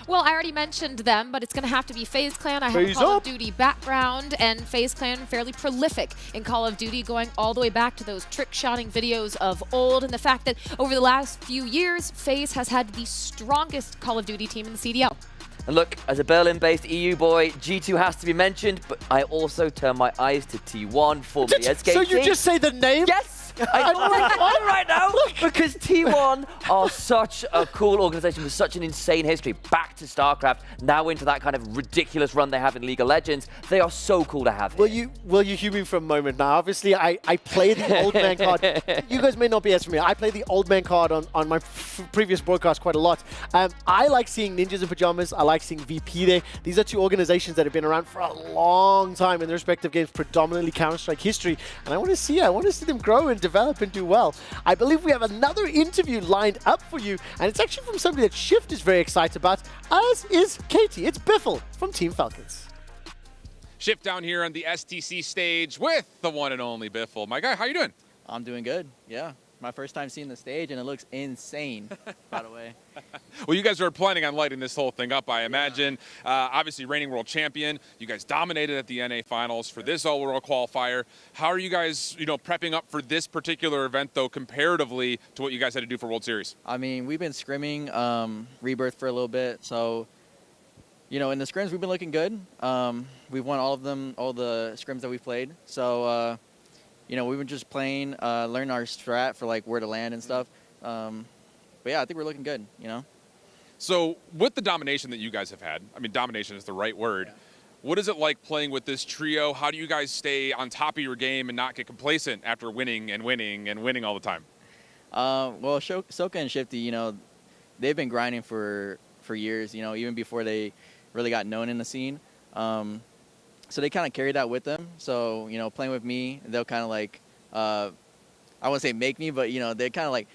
Well, I already mentioned them, but it's going to have to be FaZe Clan. I have a Call of Duty background, and FaZe Clan fairly prolific in Call of Duty, going all the way back to those trick-shotting videos of old, and the fact that over the last few years, FaZe has had the strongest Call of Duty team in the CDL. And look, as a Berlin-based EU boy, G2 has to be mentioned, but I also turn my eyes to T1, formerly SKT. So you just say the name? Yes! I know right now, because T1 are such a cool organization with such an insane history. Back to StarCraft, now into that kind of ridiculous run they have in League of Legends. They are so cool to have here. Will you humor me for a moment now? Obviously, I play the old man card. You guys may not be as familiar. I play the old man card on my previous broadcast quite a lot. I like seeing Ninjas in Pajamas. I like seeing VP there. These are two organizations that have been around for a long time in their respective games, predominantly Counter-Strike history. And I want to see them grow and develop and do well. I believe we have another interview lined up for you, and it's actually from somebody that Shift is very excited about, as is Katie. It's Biffle from Team Falcons. Shift down here on the STC stage with the one and only Biffle. My guy, how you doing? I'm doing good, yeah. My first time seeing the stage, and it looks insane, by the way. Well, you guys are planning on lighting this whole thing up, I imagine. Obviously, reigning world champion. You guys dominated at the NA finals for this all-world qualifier. How are you guys, prepping up for this particular event, though, comparatively to what you guys had to do for World Series? I mean, we've been scrimming Rebirth for a little bit, so, in the scrims, we've been looking good. We've won all the scrims that we've played, so... we've been just playing, learning our strat for like where to land and stuff. But yeah, I think we're looking good, So with the domination that you guys have had, I mean, domination is the right word. Yeah. What is it like playing with this trio? How do you guys stay on top of your game and not get complacent after winning and winning and winning all the time? Well, Soka and Shifty, they've been grinding for years, even before they really got known in the scene. So they kind of carry that with them. So, playing with me, they'll kind of like, I wouldn't say make me, but, they kind of like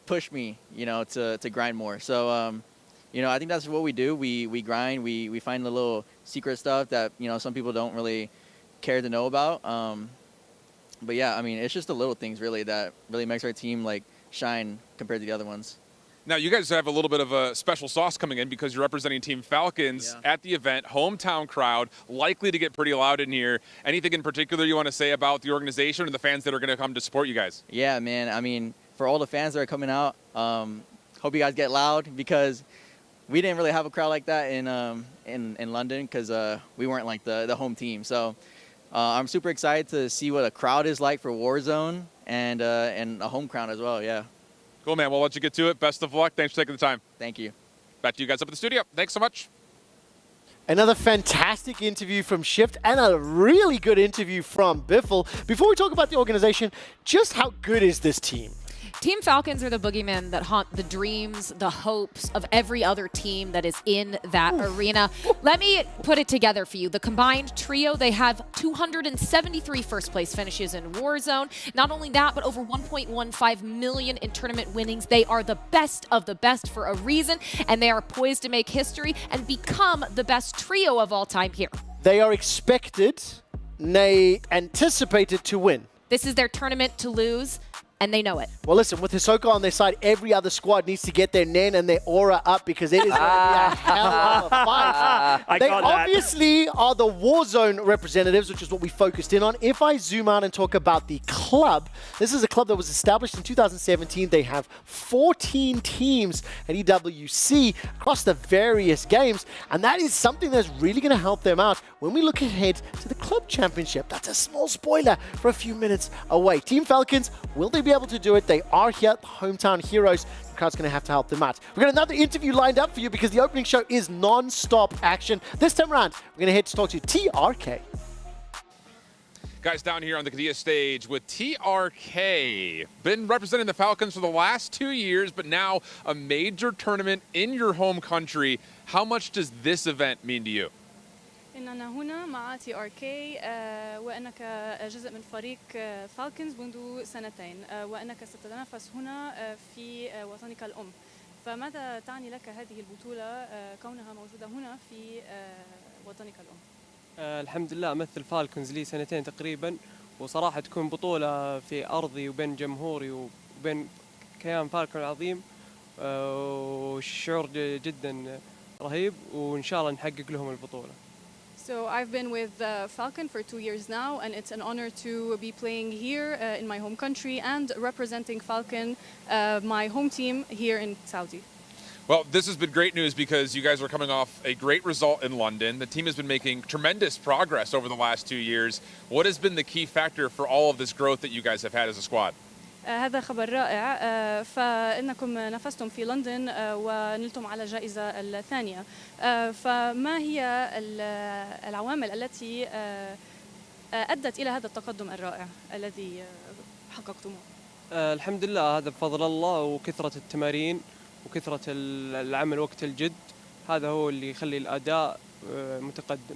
push me, to grind more. So, I think that's what we do. We grind, we find the little secret stuff that, some people don't really care to know about. But yeah, I mean, it's just the little things really that really makes our team like shine compared to the other ones. Now, you guys have a little bit of a special sauce coming in because you're representing Team Falcons at the event, hometown crowd, likely to get pretty loud in here. Anything in particular you want to say about the organization and the fans that are going to come to support you guys? Yeah, man. I mean, for all the fans that are coming out, hope you guys get loud because we didn't really have a crowd like that in London because we weren't like the home team. So I'm super excited to see what a crowd is like for Warzone and a home crowd as well, yeah. Cool, man. We'll let you get to it. Best of luck. Thanks for taking the time. Thank you. Back to you guys up at the studio. Thanks so much. Another fantastic interview from Shift and a really good interview from Biffle. Before we talk about the organization, just how good is this team? Team Falcons are the boogeymen that haunt the dreams, the hopes of every other team that is in that arena. Let me put it together for you. The combined trio, they have 273 first place finishes in Warzone. Not only that, but over 1.15 million in tournament winnings. They are the best of the best for a reason, and they are poised to make history and become the best trio of all time here. They are expected, nay, anticipated to win. This is their tournament to lose. and they know it. Well, listen, with Hisoka on their side, every other squad needs to get their Nen and their aura up because it is going to be a hell of a fight. They obviously are the Warzone representatives, which is what we focused in on. If I zoom out and talk about the club, this is a club that was established in 2017. They have 14 teams at EWC across the various games, and that is something that's really going to help them out when we look ahead to the club championship. That's a small spoiler for a few minutes away. Team Falcons, will they be able to do it? They are here at the Hometown Heroes. The crowd's going to have to help them out. We've got another interview lined up for you because the opening show is non-stop action. This time around, we're going to head to talk to TRK. Guys, down here on the Kadia stage with TRK. Been representing the Falcons for the last 2 years, but now a major tournament in your home country. How much does this event mean to you? إننا هنا مع TRK وأنك جزء من فريق فالكنز منذ سنتين وأنك ستتنافس هنا في وطنك الأم. فماذا تعني لك هذه البطولة كونها موجودة هنا في وطنك الأم؟ الحمد لله أمثل فالكنز لي سنتين تقريبا، وصراحة تكون بطولة في أرضي وبين جمهوري وبين كيان فالكون العظيم، والشعور جدا رهيب وإن شاء الله نحقق لهم البطولة. So I've been with Falcon for 2 years now, and it's an honor to be playing here in my home country and representing Falcon, my home team here in Saudi. Well, this has been great news because you guys are coming off a great result in London. The team has been making tremendous progress over the last 2 years. What has been the key factor for all of this growth that you guys have had as a squad? هذا خبر رائع فإنكم نافستم في لندن ونلتم على الجائزة الثانية فما هي العوامل التي أدت إلى هذا التقدم الرائع الذي حققتموه؟ الحمد لله هذا بفضل الله وكثرة التمارين وكثرة العمل وقت الجد، هذا هو اللي يخلي الأداء متقدم.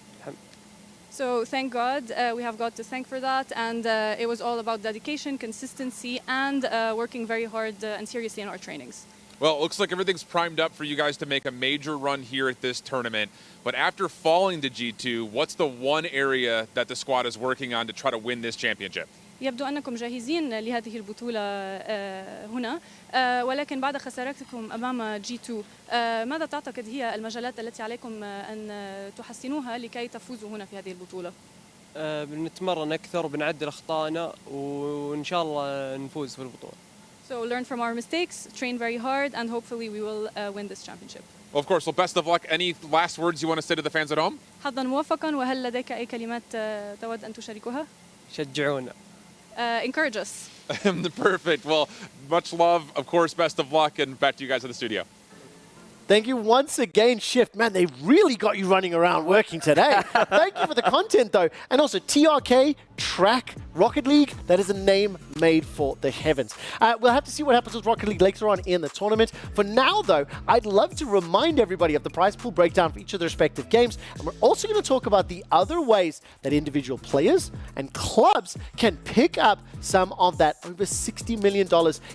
So thank God, we have God to thank for that, and it was all about dedication, consistency, and working very hard and seriously in our trainings. Well, it looks like everything's primed up for you guys to make a major run here at this tournament. But after falling to G2, what's the one area that the squad is working on to try to win this championship? يبدو أنكم جاهزين لهذه البطولة هنا ولكن بعد خسارتكم أمام G2 ماذا تعتقد هي المجالات التي عليكم أن تحسنوها لكي تفوزوا هنا في هذه البطولة؟ بنتمرن أكثر وبنعدل أخطائنا وإن شاء الله نفوز في البطولة. So learn from our mistakes, train very hard, and hopefully we will win this championship. Well, of course. Well, best of luck. Any last words you want to say to the fans at home? حظا موفقا وهل لديك أي كلمات تود أن تشاركها؟ شجعونا. Encourage us. Perfect. Well, much love. Of course, best of luck, and back to you guys in the studio. Thank you once again, Shift. Man, they really got you running around working today. Thank you for the content, though. And also, TRK, Track, Rocket League, that is a name made for the heavens. We'll have to see what happens with Rocket League later on in the tournament. For now, though, I'd love to remind everybody of the prize pool breakdown for each of the respective games. And we're also going to talk about the other ways that individual players and clubs can pick up some of that over $60 million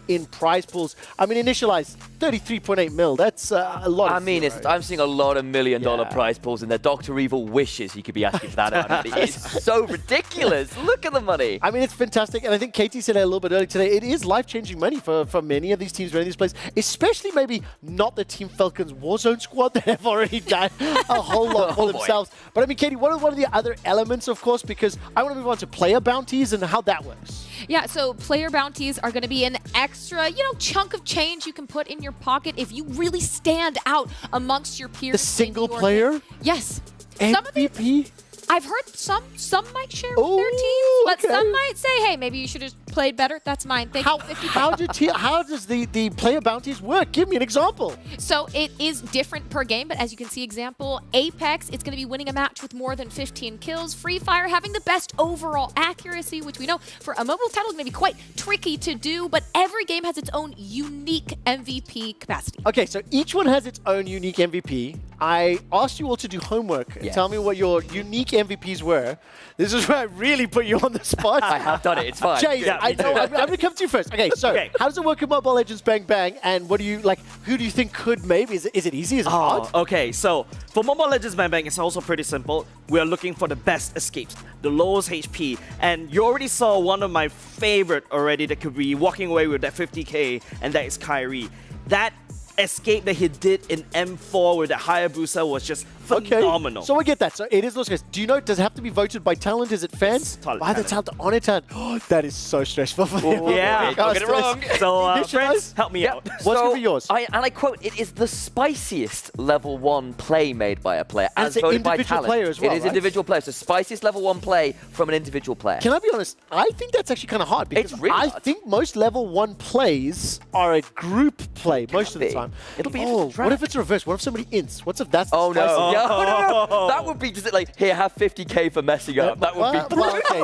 in prize pools. I mean, initialized 33.8 mil. That's a lot. I mean, I'm seeing a lot of $1 million prize pools in there. Dr. Evil wishes he could be asking for that out. It's so ridiculous. Look at the money. I mean, it's fantastic. And I think Katie said it a little bit earlier today. It is life-changing money for many of these teams running these plays, especially maybe not the Team Falcons Warzone squad that have already done a whole lot for themselves. But I mean, Katie, what are the other elements, of course, because I want to move on to player bounties and how that works. Yeah, so player bounties are going to be an extra, chunk of change you can put in your pocket if you really stand out amongst your peers. The single player? Yes. MVP? I've heard some might share with their teams, but some might say, hey, maybe you should have played better. That's mine. Thank you. 50 how does the player bounties work? Give me an example. So it is different per game, but as you can see, example, Apex, it's going to be winning a match with more than 15 kills. Free Fire having the best overall accuracy, which we know for a mobile title is going to be quite tricky to do, but every game has its own unique MVP capacity. Okay, so each one has its own unique MVP. I asked you all to do homework and Yes. tell me what your unique MVPs were. This is where I really put you on the spot. I have done it. It's fine. Jay, Yeah, I me know. too. I'm going to come to you first. Okay, so how does it work in Mobile Legends Bang Bang? And what do you like? Who do you think could maybe? Is it easy? Is it hard? Okay, so for Mobile Legends Bang Bang, it's also pretty simple. We are looking for the best escapes, the lowest HP, and you already saw one of my favorite already that could be walking away with that 50k, and that is Kyrie. That escape that he did in M4 with the Hayabusa was just phenomenal. So I get that. So it is those guys. Do you know, does it have to be voted by talent? Is it fans? By the talent on it. Oh, that is so stressful for them. Yeah, don't get it wrong. So, friends, help me out. What's good for yours? And I quote, it is the spiciest level 1 play made by a player, And as it's an voted by individual talent. player as well, It is right? individual player, so spiciest level 1 play from an individual player. Can I be honest? I think that's actually kind of hard because It's really I hard. think most level 1 plays are a group play most of the time. It'll be Oh, what if it's reversed? What if somebody ints? What's if that's Oh, no. spicy? No. That would be just like, here, have 50k for messing up. That would be Well, okay,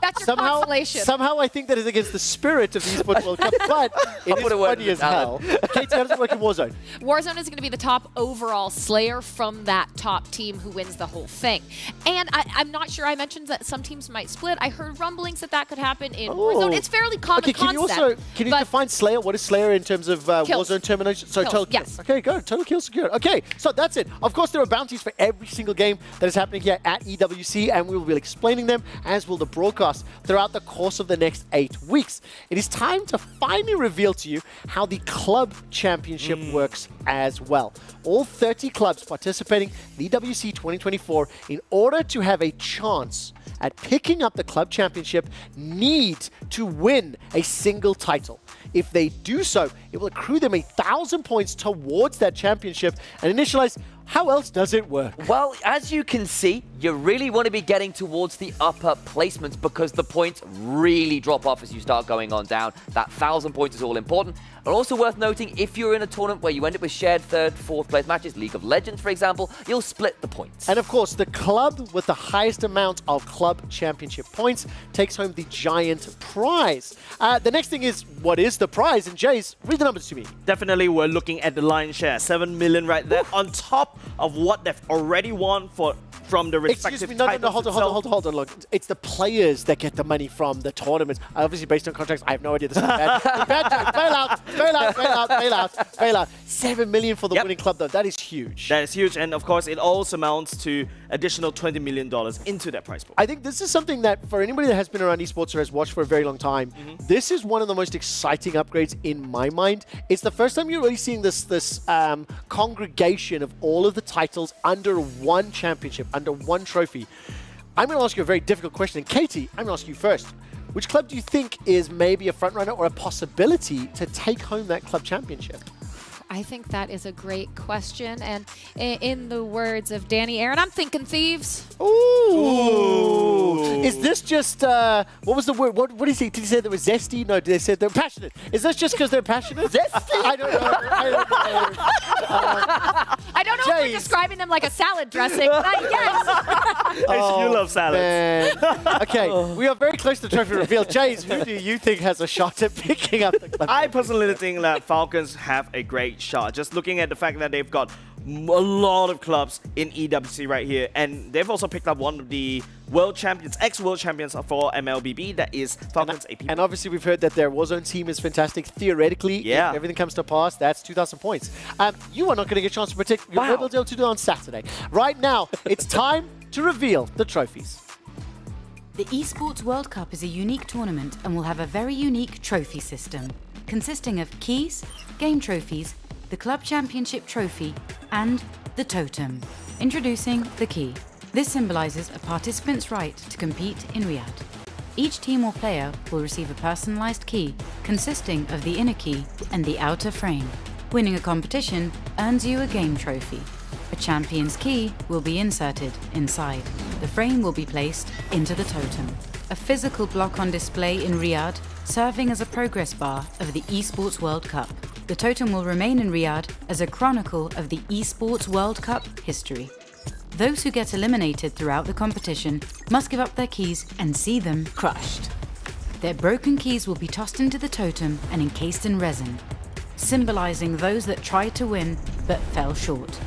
That's your somehow, consolation. somehow I think that is against the spirit of the Esports World Cup, but it is put a word funny in as the hell. Katie, how does it work in Warzone? Warzone is going to be the top overall slayer from that top team who wins the whole thing. And I'm not sure, I mentioned that some teams might split. I heard rumblings that could happen in Warzone. It's fairly common Okay, can you concept. also but define Slayer? What is Slayer in terms of Kills. Warzone termination? So Kills, total yes. kills. Okay, good. Total kill secured. Okay, so that's it. Of course, there are bounties for every single game that is happening here at EWC, and we will be explaining them, as will the broadcast, throughout the course of the next 8 weeks. It is time to finally reveal to you how the club championship works as well. All 30 clubs participating in EWC 2024, in order to have a chance at picking up the club championship, need to win a single title. If they do so, it will accrue them 1,000 points towards that championship and initialize. How else does it work? Well, as you can see, you really want to be getting towards the upper placements because the points really drop off as you start going on down. That 1,000 points is all important. And also worth noting, if you're in a tournament where you end up with shared 3rd, 4th place matches, League of Legends, for example, you'll split the points. And of course, the club with the highest amount of club championship points takes home the giant prize. The next thing is, what is the prize? And Jace, read the numbers to me. Definitely, we're looking at the lion's share, 7 million right there, on top of what they've already won from the respective Excuse me, no, titles hold on, look. It's the players that get the money from the tournaments. Obviously, based on contracts, I have no idea. This is bad. Bail out. 7 million for the winning club, though. That is huge. That is huge, and of course, it also amounts to additional $20 million into that prize pool. I think this is something that, for anybody that has been around esports or has watched for a very long time, this is one of the most exciting upgrades in my mind. It's the first time you're really seeing this congregation of all of the titles under one championship, under one trophy. I'm going to ask you a very difficult question. And Katie, I'm going to ask you first. Which club do you think is maybe a frontrunner or a possibility to take home that club championship? I think that is a great question. And in the words of Danny Aaron, I'm thinking Thieves. Ooh. Is this just, what was the word? What did he say? Did he say they were zesty? No, they said they're passionate. Is this just because they're passionate? Zesty? I don't know. I don't know if we're describing them like a salad dressing, but yes. You love salads. Man. Okay, we are very close to the trophy reveal. Jays, who do you think has a shot at picking up the club? I personally think that Falcons have a great shot. Just looking at the fact that they've got a lot of clubs in EWC right here, and they've also picked up one of the world champions, ex-world champions for MLBB, that is Falcons AP. And obviously we've heard that their Warzone team is fantastic. Theoretically, if everything comes to pass, that's 2,000 points. You are not going to get a chance to protect your able to do on Saturday. Right now, it's time to reveal the trophies. The Esports World Cup is a unique tournament and will have a very unique trophy system, consisting of keys, game trophies, the Club Championship Trophy, and the Totem. Introducing the key. This symbolizes a participant's right to compete in Riyadh. Each team or player will receive a personalized key consisting of the inner key and the outer frame. Winning a competition earns you a game trophy. A champion's key will be inserted inside. The frame will be placed into the totem. A physical block on display in Riyadh, serving as a progress bar of the Esports World Cup. The totem will remain in Riyadh as a chronicle of the Esports World Cup history. Those who get eliminated throughout the competition must give up their keys and see them crushed. Their broken keys will be tossed into the totem and encased in resin, symbolizing those that tried to win but fell short.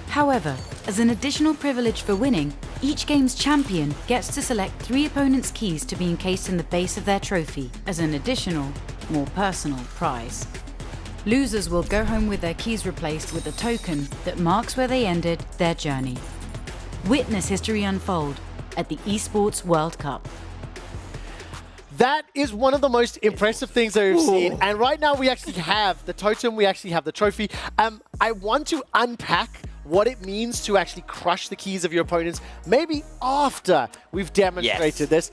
However, as an additional privilege for winning, each game's champion gets to select 3 opponents' keys to be encased in the base of their trophy as an additional, more personal prize. Losers will go home with their keys replaced with a token that marks where they ended their journey. Witness history unfold at the Esports World Cup. That is one of the most impressive things that we've seen. And right now we actually have the totem, we actually have the trophy. I want to unpack what it means to actually crush the keys of your opponents, maybe after we've demonstrated this.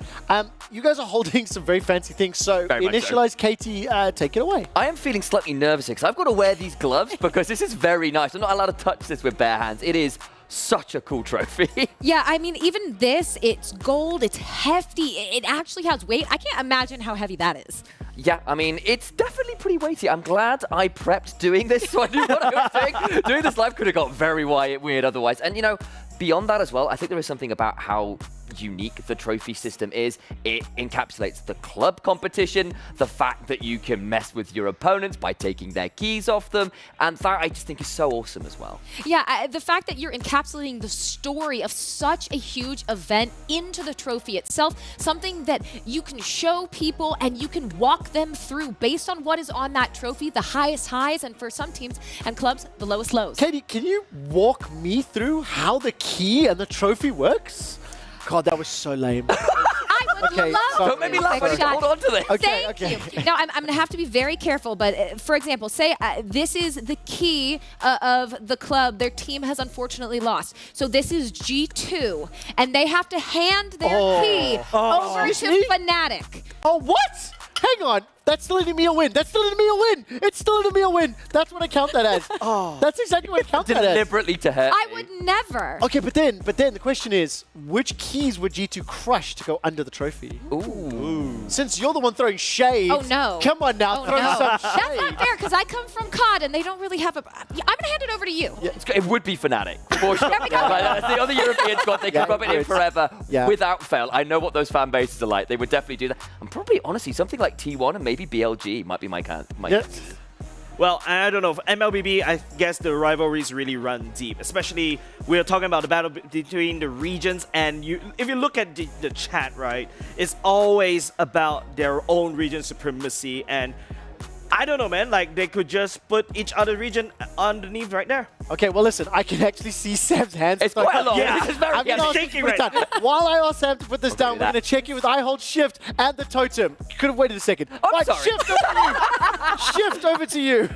You guys are holding some very fancy things, so initialize Katie, take it away. I am feeling slightly nervous because I've got to wear these gloves because this is very nice. I'm not allowed to touch this with bare hands. It is such a cool trophy. Yeah, I mean, even this, it's gold, it's hefty, it actually has weight. I can't imagine how heavy that is. Yeah, I mean, it's definitely pretty weighty. I'm glad I prepped doing this so I knew what I was doing. Doing this live could have got very weird otherwise. And, you know, beyond that as well, I think there is something about how unique the trophy system is. It encapsulates the club competition, the fact that you can mess with your opponents by taking their keys off them, and that I just think is so awesome as well. Yeah, the fact that you're encapsulating the story of such a huge event into the trophy itself, something that you can show people and you can walk them through based on what is on that trophy, the highest highs, and for some teams and clubs, the lowest lows. Katie, can you walk me through how the key and the trophy works? God, that was so lame. I would love Don't make me laugh. I need to hold on to this. Thank you. Now, I'm going to have to be very careful, but for example, say this is the key of the club their team has unfortunately lost. So this is G2, and they have to hand their key over to Fnatic. Oh, what? Hang on. That's still letting me a win. That's still letting me a win. It's still letting me a win. That's what I count that as. That's exactly what I count that as. Deliberately to hurt. I would never. Okay, but then the question is, which keys would G2 crush to go under the trophy? Ooh. Since you're the one throwing shade. Oh, no. Come on now, throw some That's shade. not fair, because I come from COD, and they don't really have a... I'm going to hand it over to you. Yeah, it would be Fnatic. For sure. That's the other European squad. They can rub it in forever without fail. I know what those fan bases are like. They would definitely do that. And probably, honestly, something like T1 and maybe BLG might be my Well, I don't know. For MLBB, I guess the rivalries really run deep. Especially, we're talking about the battle between the regions. And if you look at the chat, right, it's always about their own region supremacy. And I don't know, man. Like, they could just put each other region underneath right there. Okay, well, listen. I can actually see Sam's hands. It's quite a lot. Yeah. This is very I'm shaking right now. While I ask Sam to put this down, we're going to check it with I hold shift and the totem. Could have waited a second. I'm sorry. Shift over to you. Shift over to you.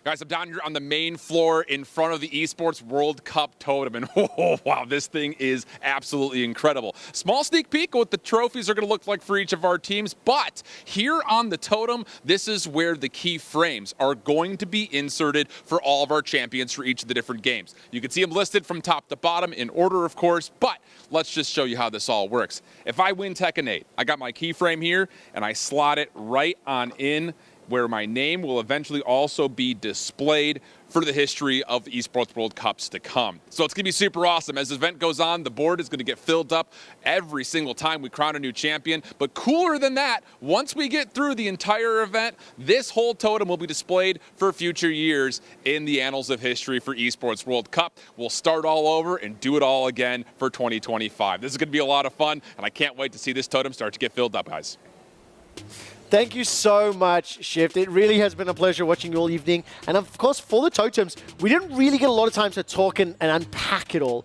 Guys, I'm down here on the main floor in front of the Esports World Cup totem, and oh, wow, this thing is absolutely incredible. Small sneak peek of what the trophies are going to look like for each of our teams, but here on the totem, this is where the key frames are going to be inserted for all of our champions for each of the different games. You can see them listed from top to bottom in order, of course, but let's just show you how this all works. If I win Tekken 8, I got my keyframe here, and I slot it right on in where my name will eventually also be displayed for the history of the Esports World Cups to come. So it's going to be super awesome. As the event goes on, the board is going to get filled up every single time we crown a new champion. But cooler than that, once we get through the entire event, this whole totem will be displayed for future years in the annals of history for Esports World Cup. We'll start all over and do it all again for 2025. This is going to be a lot of fun, and I can't wait to see this totem start to get filled up, guys. Thank you so much, Shift. It really has been a pleasure watching you all evening. And of course, for the totems, we didn't really get a lot of time to talk and unpack it all.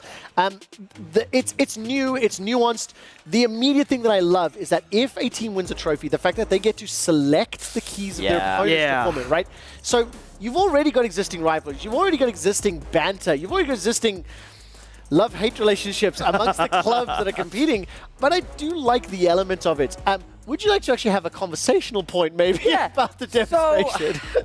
It's new, it's nuanced. The immediate thing that I love is that if a team wins a trophy, the fact that they get to select the keys of their opponents to form it, right? So you've already got existing rivalries. You've already got existing banter. You've already got existing love-hate relationships amongst the clubs that are competing. But I do like the element of it. Would you like to actually have a conversational point maybe about the demonstration? So,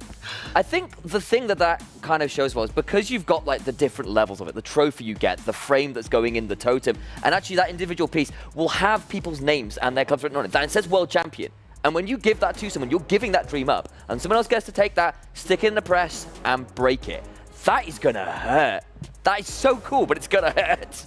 I think the thing that kind of shows well is because you've got like the different levels of it, the trophy you get, the frame that's going in the totem, and actually that individual piece will have people's names and their clubs written on it. And it says world champion. And when you give that to someone, you're giving that dream up. And someone else gets to take that, stick it in the press, and break it. That is going to hurt. That is so cool, but it's going to hurt.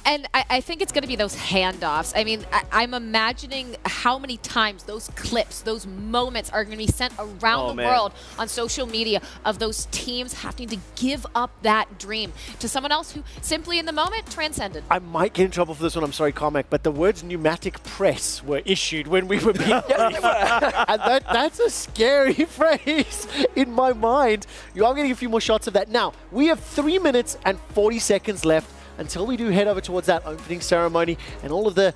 And I think it's going to be those handoffs. I mean, I'm imagining how many times those clips, those moments are going to be sent around the world on social media of those teams having to give up that dream to someone else who simply in the moment transcended. I might get in trouble for this one, I'm sorry, Comic, but the words pneumatic press were issued when we were being and that's a scary phrase in my mind. You are getting a few more shots of that. Now, we have 3 minutes and 40 seconds left until we do head over towards that opening ceremony and all of the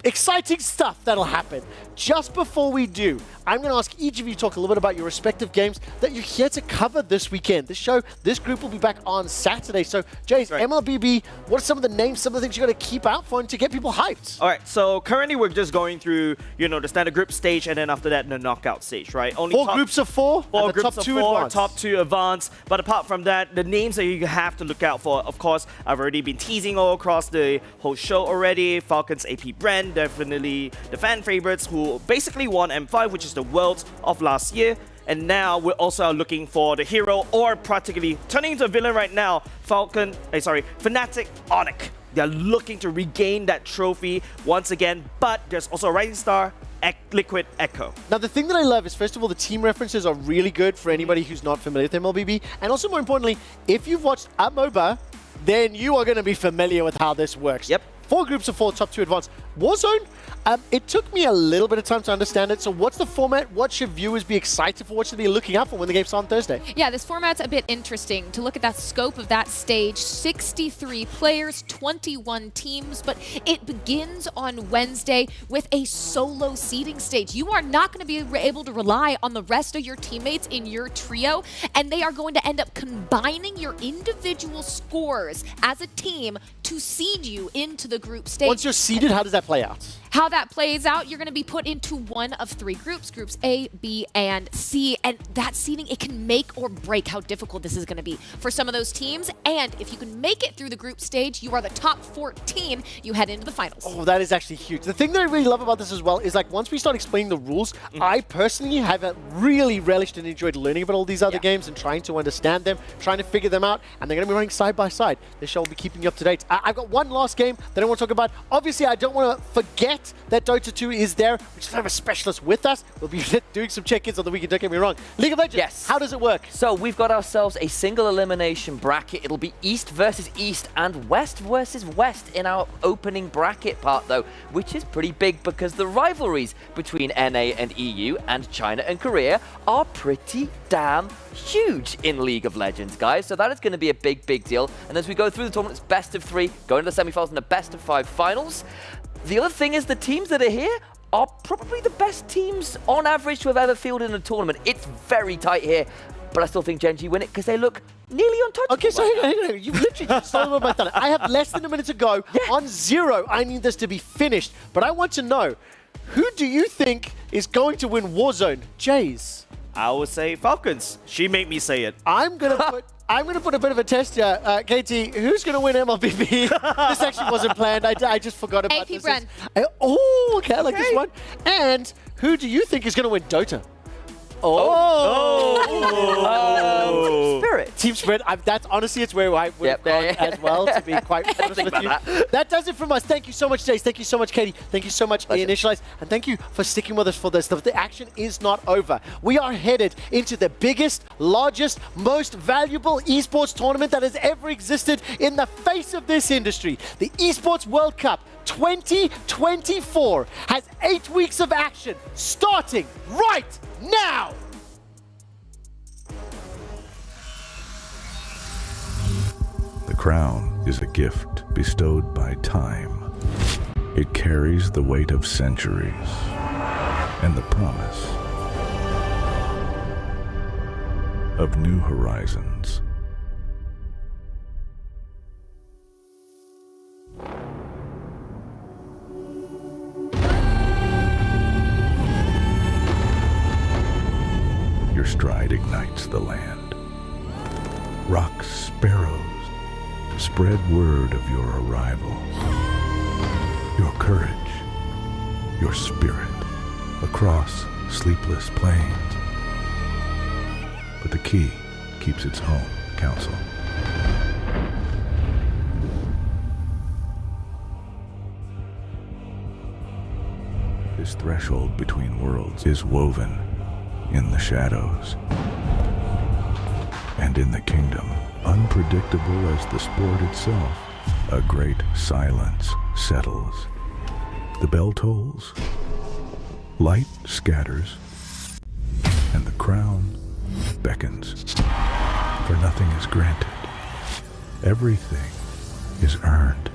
exciting stuff that'll happen. Just before we do, I'm going to ask each of you to talk a little bit about your respective games that you're here to cover this weekend. This group will be back on Saturday. So, Jace, MLBB, what are some of the names, some of the things you got to keep out for and to get people hyped? All right, so currently we're just going through, the standard group stage, and then after that, the knockout stage, right? Only four groups of four, four groups of of four, advance. top 2 advance. But apart from that, the names that you have to look out for, of course, I've already been teasing all across the whole show already. Falcons AP Brand, definitely the fan favorites who basically won M5, which is the Worlds of last year. And now we're also looking for the hero, or practically turning into a villain right now, Fnatic Onyx. They're looking to regain that trophy once again, but there's also a Rising Star, Liquid Echo. Now, the thing that I love is, first of all, the team references are really good for anybody who's not familiar with MLBB. And also, more importantly, if you've watched a MOBA, then you are going to be familiar with how this works. Yep. 4 groups of 4, top 2 advance. Warzone, it took me a little bit of time to understand it. So what's the format? What should viewers be excited for? What should they be looking out for when the game's on Thursday? Yeah, this format's a bit interesting to look at that scope of that stage. 63 players, 21 teams, but it begins on Wednesday with a solo seeding stage. You are not going to be able to rely on the rest of your teammates in your trio, and they are going to end up combining your individual scores as a team to seed you into the group stage. Once you're seeded, how does that play out? How that plays out, you're going to be put into one of 3 groups, groups A, B, and C. And that seeding, it can make or break how difficult this is going to be for some of those teams. And if you can make it through the group stage, you are the top 14, you head into the finals. Oh, that is actually huge. The thing that I really love about this as well is, like, once we start explaining the rules, I personally have really relished and enjoyed learning about all these other games and trying to understand them, trying to figure them out, and they're going to be running side by side. This show will be keeping you up to date. I've got one last game that I want to talk about. Obviously, I don't want to forget that Dota 2 is there. We just have a specialist with us. We'll be doing some check-ins on the weekend, don't get me wrong. League of Legends, yes. How does it work? So we've got ourselves a single elimination bracket. It'll be East versus East and West versus West in our opening bracket part, though, which is pretty big because the rivalries between NA and EU and China and Korea are pretty damn huge in League of Legends, guys. So that is going to be a big, big deal. And as we go through the tournament, it's best of 3, go into the semi-finals and the best of 5 finals. The other thing is the teams that are here are probably the best teams on average to have ever fielded in a tournament. It's very tight here, but I still think Gen G win it because they look nearly untouchable. Okay, so hang on. You've literally just stolen my thunder. I have less than a minute to go. On 0, I need this to be finished. But I want to know, who do you think is going to win Warzone? Jays? I would say Falcons. She made me say it. I'm going to put a bit of a test here. KT, who's going to win MLBB? This actually wasn't planned. I just forgot about this. AP Bren. Okay, I like this one. And who do you think is going to win Dota? Team Spirit. Team Spirit. That's honestly, it's where I would have gone as well, to be quite honest with you. That does it from us. Thank you so much, Jace. Thank you so much, Katie. Thank you so much, Initialize. And thank you for sticking with us for this. The action is not over. We are headed into the biggest, largest, most valuable esports tournament that has ever existed in the face of this industry. The Esports World Cup 2024 has 8 weeks of action starting right now. The crown is a gift bestowed by time. It carries the weight of centuries and the promise of new horizons. Your stride ignites the land. Rock sparrows spread word of your arrival. Your courage, your spirit, across sleepless plains. But the key keeps its home counsel. his threshold between worlds is woven in the shadows. And in the kingdom, unpredictable as the sport itself, a great silence settles. The bell tolls, light scatters, and the crown beckons. For nothing is granted. Everything is earned.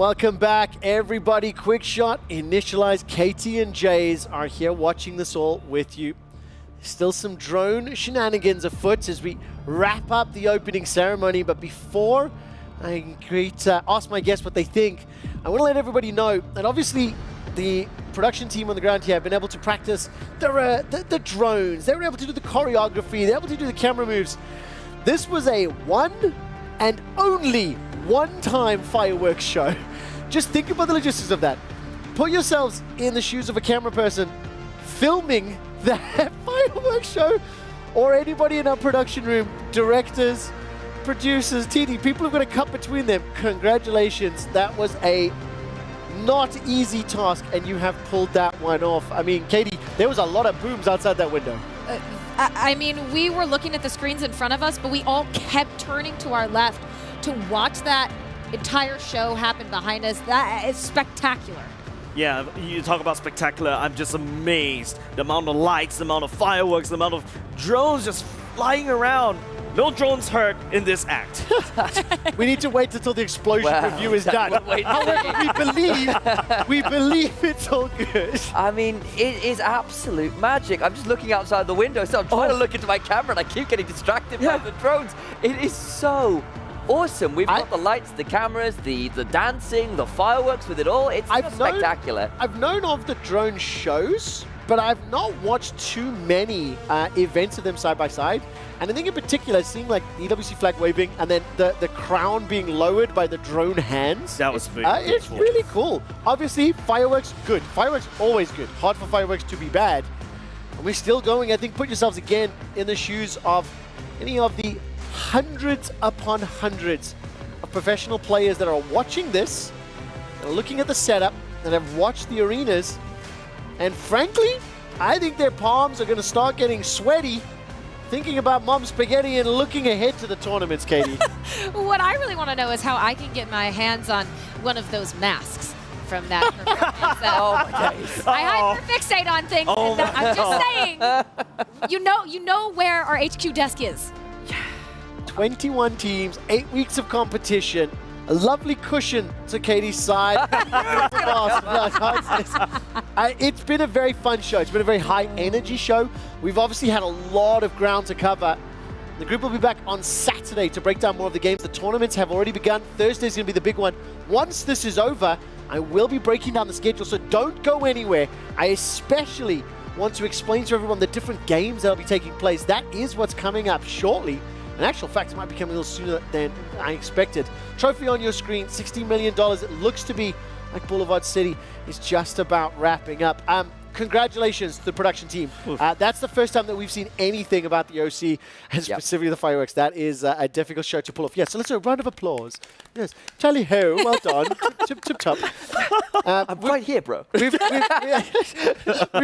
welcome back, everybody. Quick shot, initialize. Katie and Jays are here watching this all with you. Still some drone shenanigans afoot as we wrap up the opening ceremony. But before I ask my guests what they think, I want to let everybody know that obviously the production team on the ground here have been able to practice the drones. They were able to do the choreography. They were able to do the camera moves. This was a one and only one-time fireworks show. Just think about the logistics of that. Put yourselves in the shoes of a camera person filming that fireworks show, or anybody in our production room, directors, producers, TD, people who've got to cut between them. Congratulations. That was a not easy task, and you have pulled that one off. I mean, Katie, there was a lot of booms outside that window. I mean, we were looking at the screens in front of us, but we all kept turning to our left to watch that entire show happen behind us. That is spectacular. Yeah, you talk about spectacular. I'm just amazed. The amount of lights, the amount of fireworks, the amount of drones just flying around. No drones hurt in this act. We need to wait until the explosion review is done. However, we believe it's all good. I mean, it is absolute magic. I'm just looking outside the window, so I'm trying to look into my camera, and I keep getting distracted by the drones. It is so awesome. We've got the lights, the cameras, the dancing, the fireworks with it all. It's just spectacular. I've known of the drone shows, but I've not watched too many events of them side by side. And I think in particular, seeing like the EWC flag waving and then the crown being lowered by the drone hands. That was big. It's really cool. Obviously, fireworks, good. Fireworks, always good. Hard for fireworks to be bad. And we're still going. I think put yourselves again in the shoes of any of the hundreds upon hundreds of professional players that are watching this, that are looking at the setup, that have watched the arenas. And frankly, I think their palms are going to start getting sweaty thinking about Mom Spaghetti and looking ahead to the tournaments, Katie. What I really want to know is how I can get my hands on one of those masks from that performance. Oh my days. I hyperfixate on things. I'm just saying, you know where our HQ desk is. 21 teams, 8 weeks of competition. A lovely cushion to Katie's side. It's been a very fun show. It's been a very high energy show. We've obviously had a lot of ground to cover. The group will be back on Saturday to break down more of the games. The tournaments have already begun. Thursday's going to be the big one. Once this is over, I will be breaking down the schedule, so don't go anywhere. I especially want to explain to everyone the different games that will be taking place. That is what's coming up shortly. In actual fact, it might be coming a little sooner than I expected. Trophy on your screen, $60 million. It looks to be like Boulevard City is just about wrapping up. Congratulations to the production team. That's the first time that we've seen anything about the OC and specifically the fireworks. That is a difficult show to pull off. Yes, so let's do a round of applause. Yes, Charlie Ho, well done. Tip top. I'm right here, bro. We've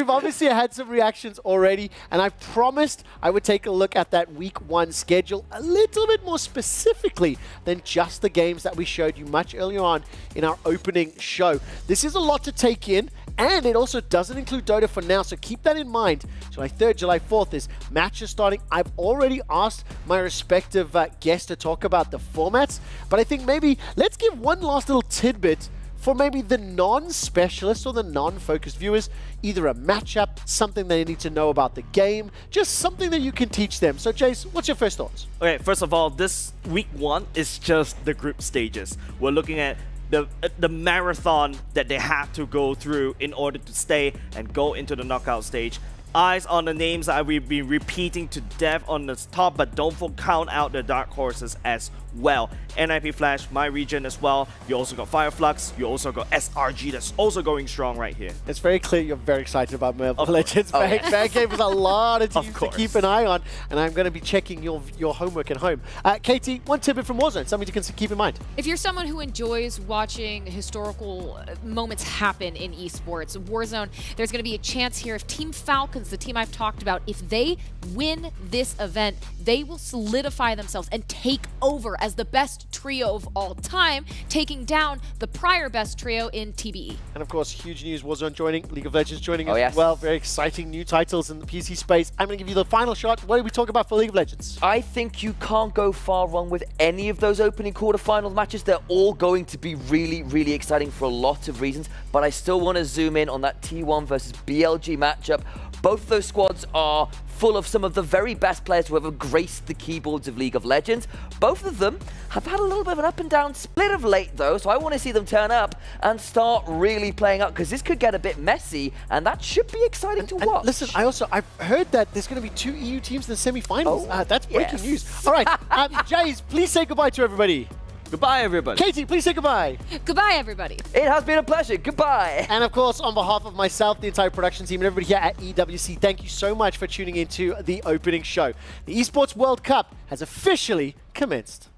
obviously had some reactions already, and I promised I would take a look at that week one schedule a little bit more specifically than just the games that we showed you much earlier on in our opening show. This is a lot to take in, and it also doesn't include Dota for now, so keep that in mind. July 3rd, July 4th is matches starting. I've already asked my respective guests to talk about the formats, but I think maybe let's give one last little tidbit for maybe the non-specialists or the non-focused viewers, either a matchup, something they need to know about the game, just something that you can teach them. So Jace, what's your first thoughts? Okay, first of all, this week one is just the group stages. We're looking at the marathon that they have to go through in order to stay and go into the knockout stage. Eyes on the names that we've been repeating to death on the top, but don't count out the dark horses as well. NIP Flash, my region as well. You also got Fireflux. You also got SRG that's also going strong right here. It's very clear you're very excited about Mobile Legends. Bad Game is a lot of teams to keep an eye on, and I'm going to be checking your homework at home. Katie, one tidbit from Warzone, something you can keep in mind. If you're someone who enjoys watching historical moments happen in esports, Warzone, there's going to be a chance here if Team Falcon Falcons, the team I've talked about, if they win this event, they will solidify themselves and take over as the best trio of all time, taking down the prior best trio in TBE. And of course, huge news, Warzone joining, League of Legends joining as yes. well. Very exciting new titles in the PC space. I'm going to give you the final shot. What are we talking about for League of Legends? I think you can't go far wrong with any of those opening quarterfinal matches. They're all going to be really, really exciting for a lot of reasons, but I still want to zoom in on that T1 versus BLG matchup. Both of those squads are full of some of the very best players who ever graced the keyboards of League of Legends. Both of them have had a little bit of an up and down split of late though, so I want to see them turn up and start really playing up, because this could get a bit messy, and that should be exciting to watch. Listen, I've heard that there's going to be 2 EU teams in the semi-finals. That's breaking news. All right, Jays, please say goodbye to everybody. Goodbye, everybody. Katie, please say goodbye. Goodbye, everybody. It has been a pleasure. Goodbye. And of course, on behalf of myself, the entire production team, and everybody here at EWC, thank you so much for tuning into the opening show. The Esports World Cup has officially commenced.